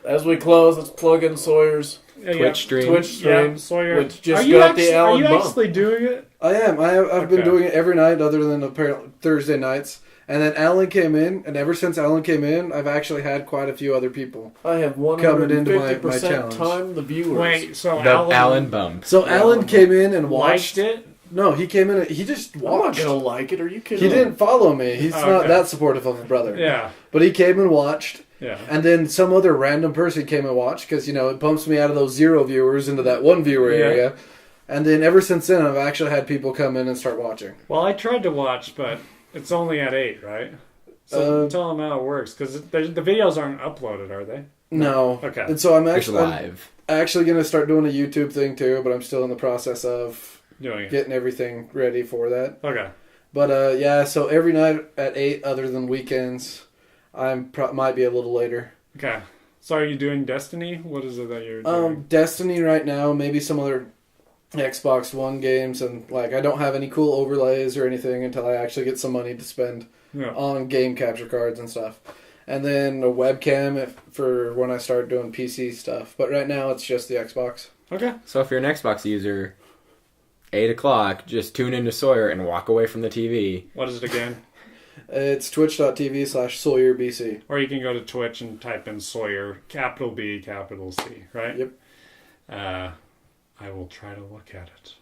As we close, let's plug in Sawyer's Yeah, Twitch stream. Twitch Yeah, stream, Sawyer. which just Are you got actually, the Allen Are you bump. actually doing it? I am. I've been Okay. doing it every night other than apparently Thursday nights. And then Alan came in, and ever since Alan came in, I've actually had quite a few other people. I have Coming into my 150% challenge. time the viewers. Wait, so The Alan Allen bump. So Alan came in and watched. liked it? No, he came in. He just I'm not watched. gonna like it. Are you kidding? He didn't follow me. He's Oh, not okay. that supportive of a brother. Yeah. But he came and watched. Yeah. And then some other random person came and watched because, you know, it pumps me out of those 0 viewers into that 1 viewer Yeah. area. And then ever since then, I've actually had people come in and start watching. Well, I tried to watch, but it's only at 8, right? So tell them how it works, because the videos aren't uploaded, are they? No. Okay. And so I'm It's actually live. going to start doing a YouTube thing too, but I'm still in the process of Doing it. getting everything ready for that. Okay. But yeah, so every night at 8, other than weekends, might be a little later. Okay. So are you doing Destiny? What is it that you're doing? Destiny right now, maybe some other Xbox One games, and like I don't have any cool overlays or anything until I actually get some money to spend on game capture cards and stuff. And then a webcam for when I start doing PC stuff. But right now it's just the Xbox. Okay. So if you're an Xbox user, 8 o'clock, just tune into Sawyer and walk away from the TV. What is it again? It's twitch.tv/SawyerBC. Or you can go to Twitch and type in Sawyer, capital B, capital C, right? Yep. I will try to look at it.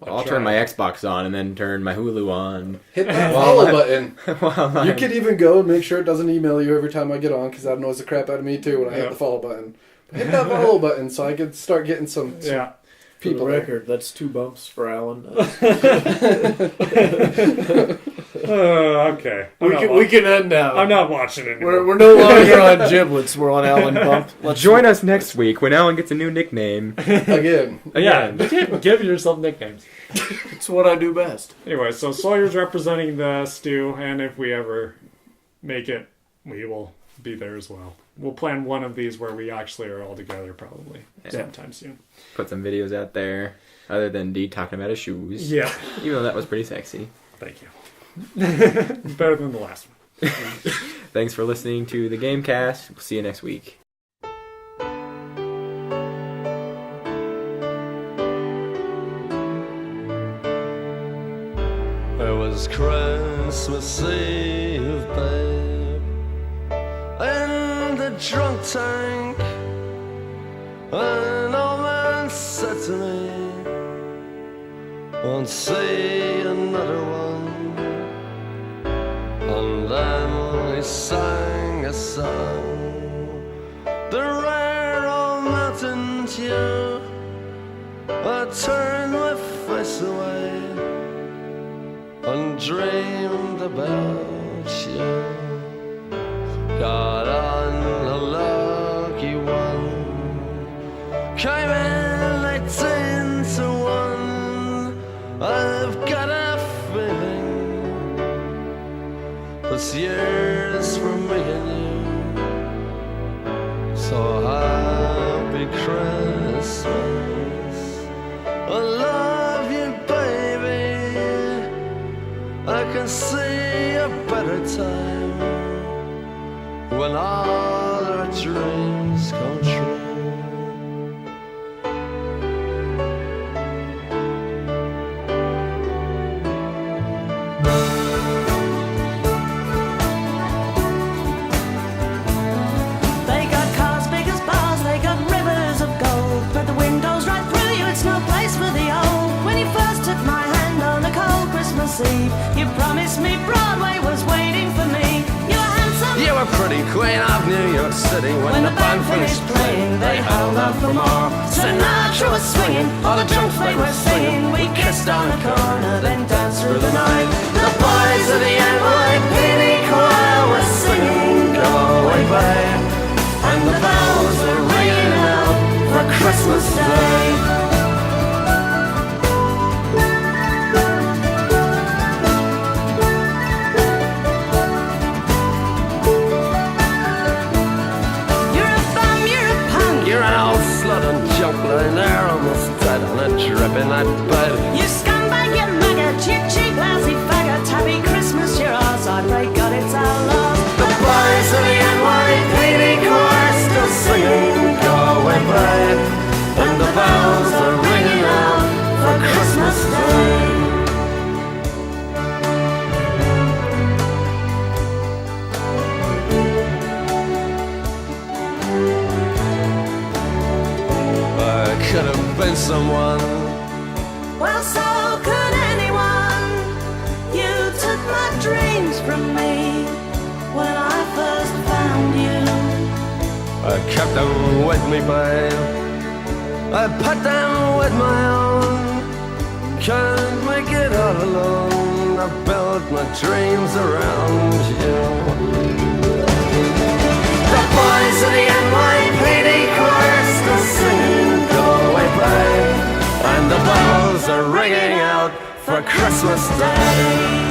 I'll turn my Xbox on and then turn my Hulu on. Hit that follow button. While You I'm- could even go and make sure it doesn't email you every time I get on, because that annoys the crap out of me too when I hit the follow button. Hit that follow button so I can start getting some Yeah. people. For the record, that's 2 bumps for Alan. Okay. We can end now. I'm not watching it anymore. We're no longer on giblets. We're on Alan Bump. Let's Join us next week when Alan gets a new nickname. Again. Yeah, give yourself nicknames. It's what I do best. Anyway, so Sawyer's representing the stew, and if we ever make it, we will be there as well. We'll plan one of these where we actually are all together probably sometime soon. Put some videos out there other than D talking about his shoes. Yeah. Even though that was pretty sexy. Thank you. Better than the last one. Thanks for listening to the Gamecast. We'll see you next week. It was Christmas Eve, babe, in the drunk tank. An old man said to me, won't see another one. And then he sang a song, the rare old mountain tune. I turned my face away and dreamed about you. Got on a lucky one, came in 18 to 1. I've got a feeling this year's for me and you. So happy Christmas, I love you, baby. I can see a better time when all our dreams come true. They got cars big as bars, they got rivers of gold, but the windows right through you, it's no place for the old. When you first took my hand on a cold Christmas Eve, you promised me Broadway was waiting for me. You were handsome, You were pretty queen of New York City. When the band finished playing, they held out for more. Sinatra was swinging, all the drunk folk were singing. We kissed on a corner, then danced through the night. The boys of the NYPD choir were singing, Go Away Babe, and the bells were ringing out for Christmas Day. You're a bum, you're a punk, You're an old slut and junk lying there almost dead on a dripping that bed. you scumbag, you maggot, you cheap, lousy faggot. Happy Christmas, you're ours, I pray God it's our loss. The boys of the NYPD choir still singing Go Away Babe, and the bells are ringing out for Christmas Day. I could have been someone. Well, so could anyone. You took my dreams from me when I first found you. I kept them with me, babe. I put them with my own. Can't make it all alone. I built my dreams around you. of the NYPD choir still singing Go Away Babe, and the bells are ringing out for Christmas Day.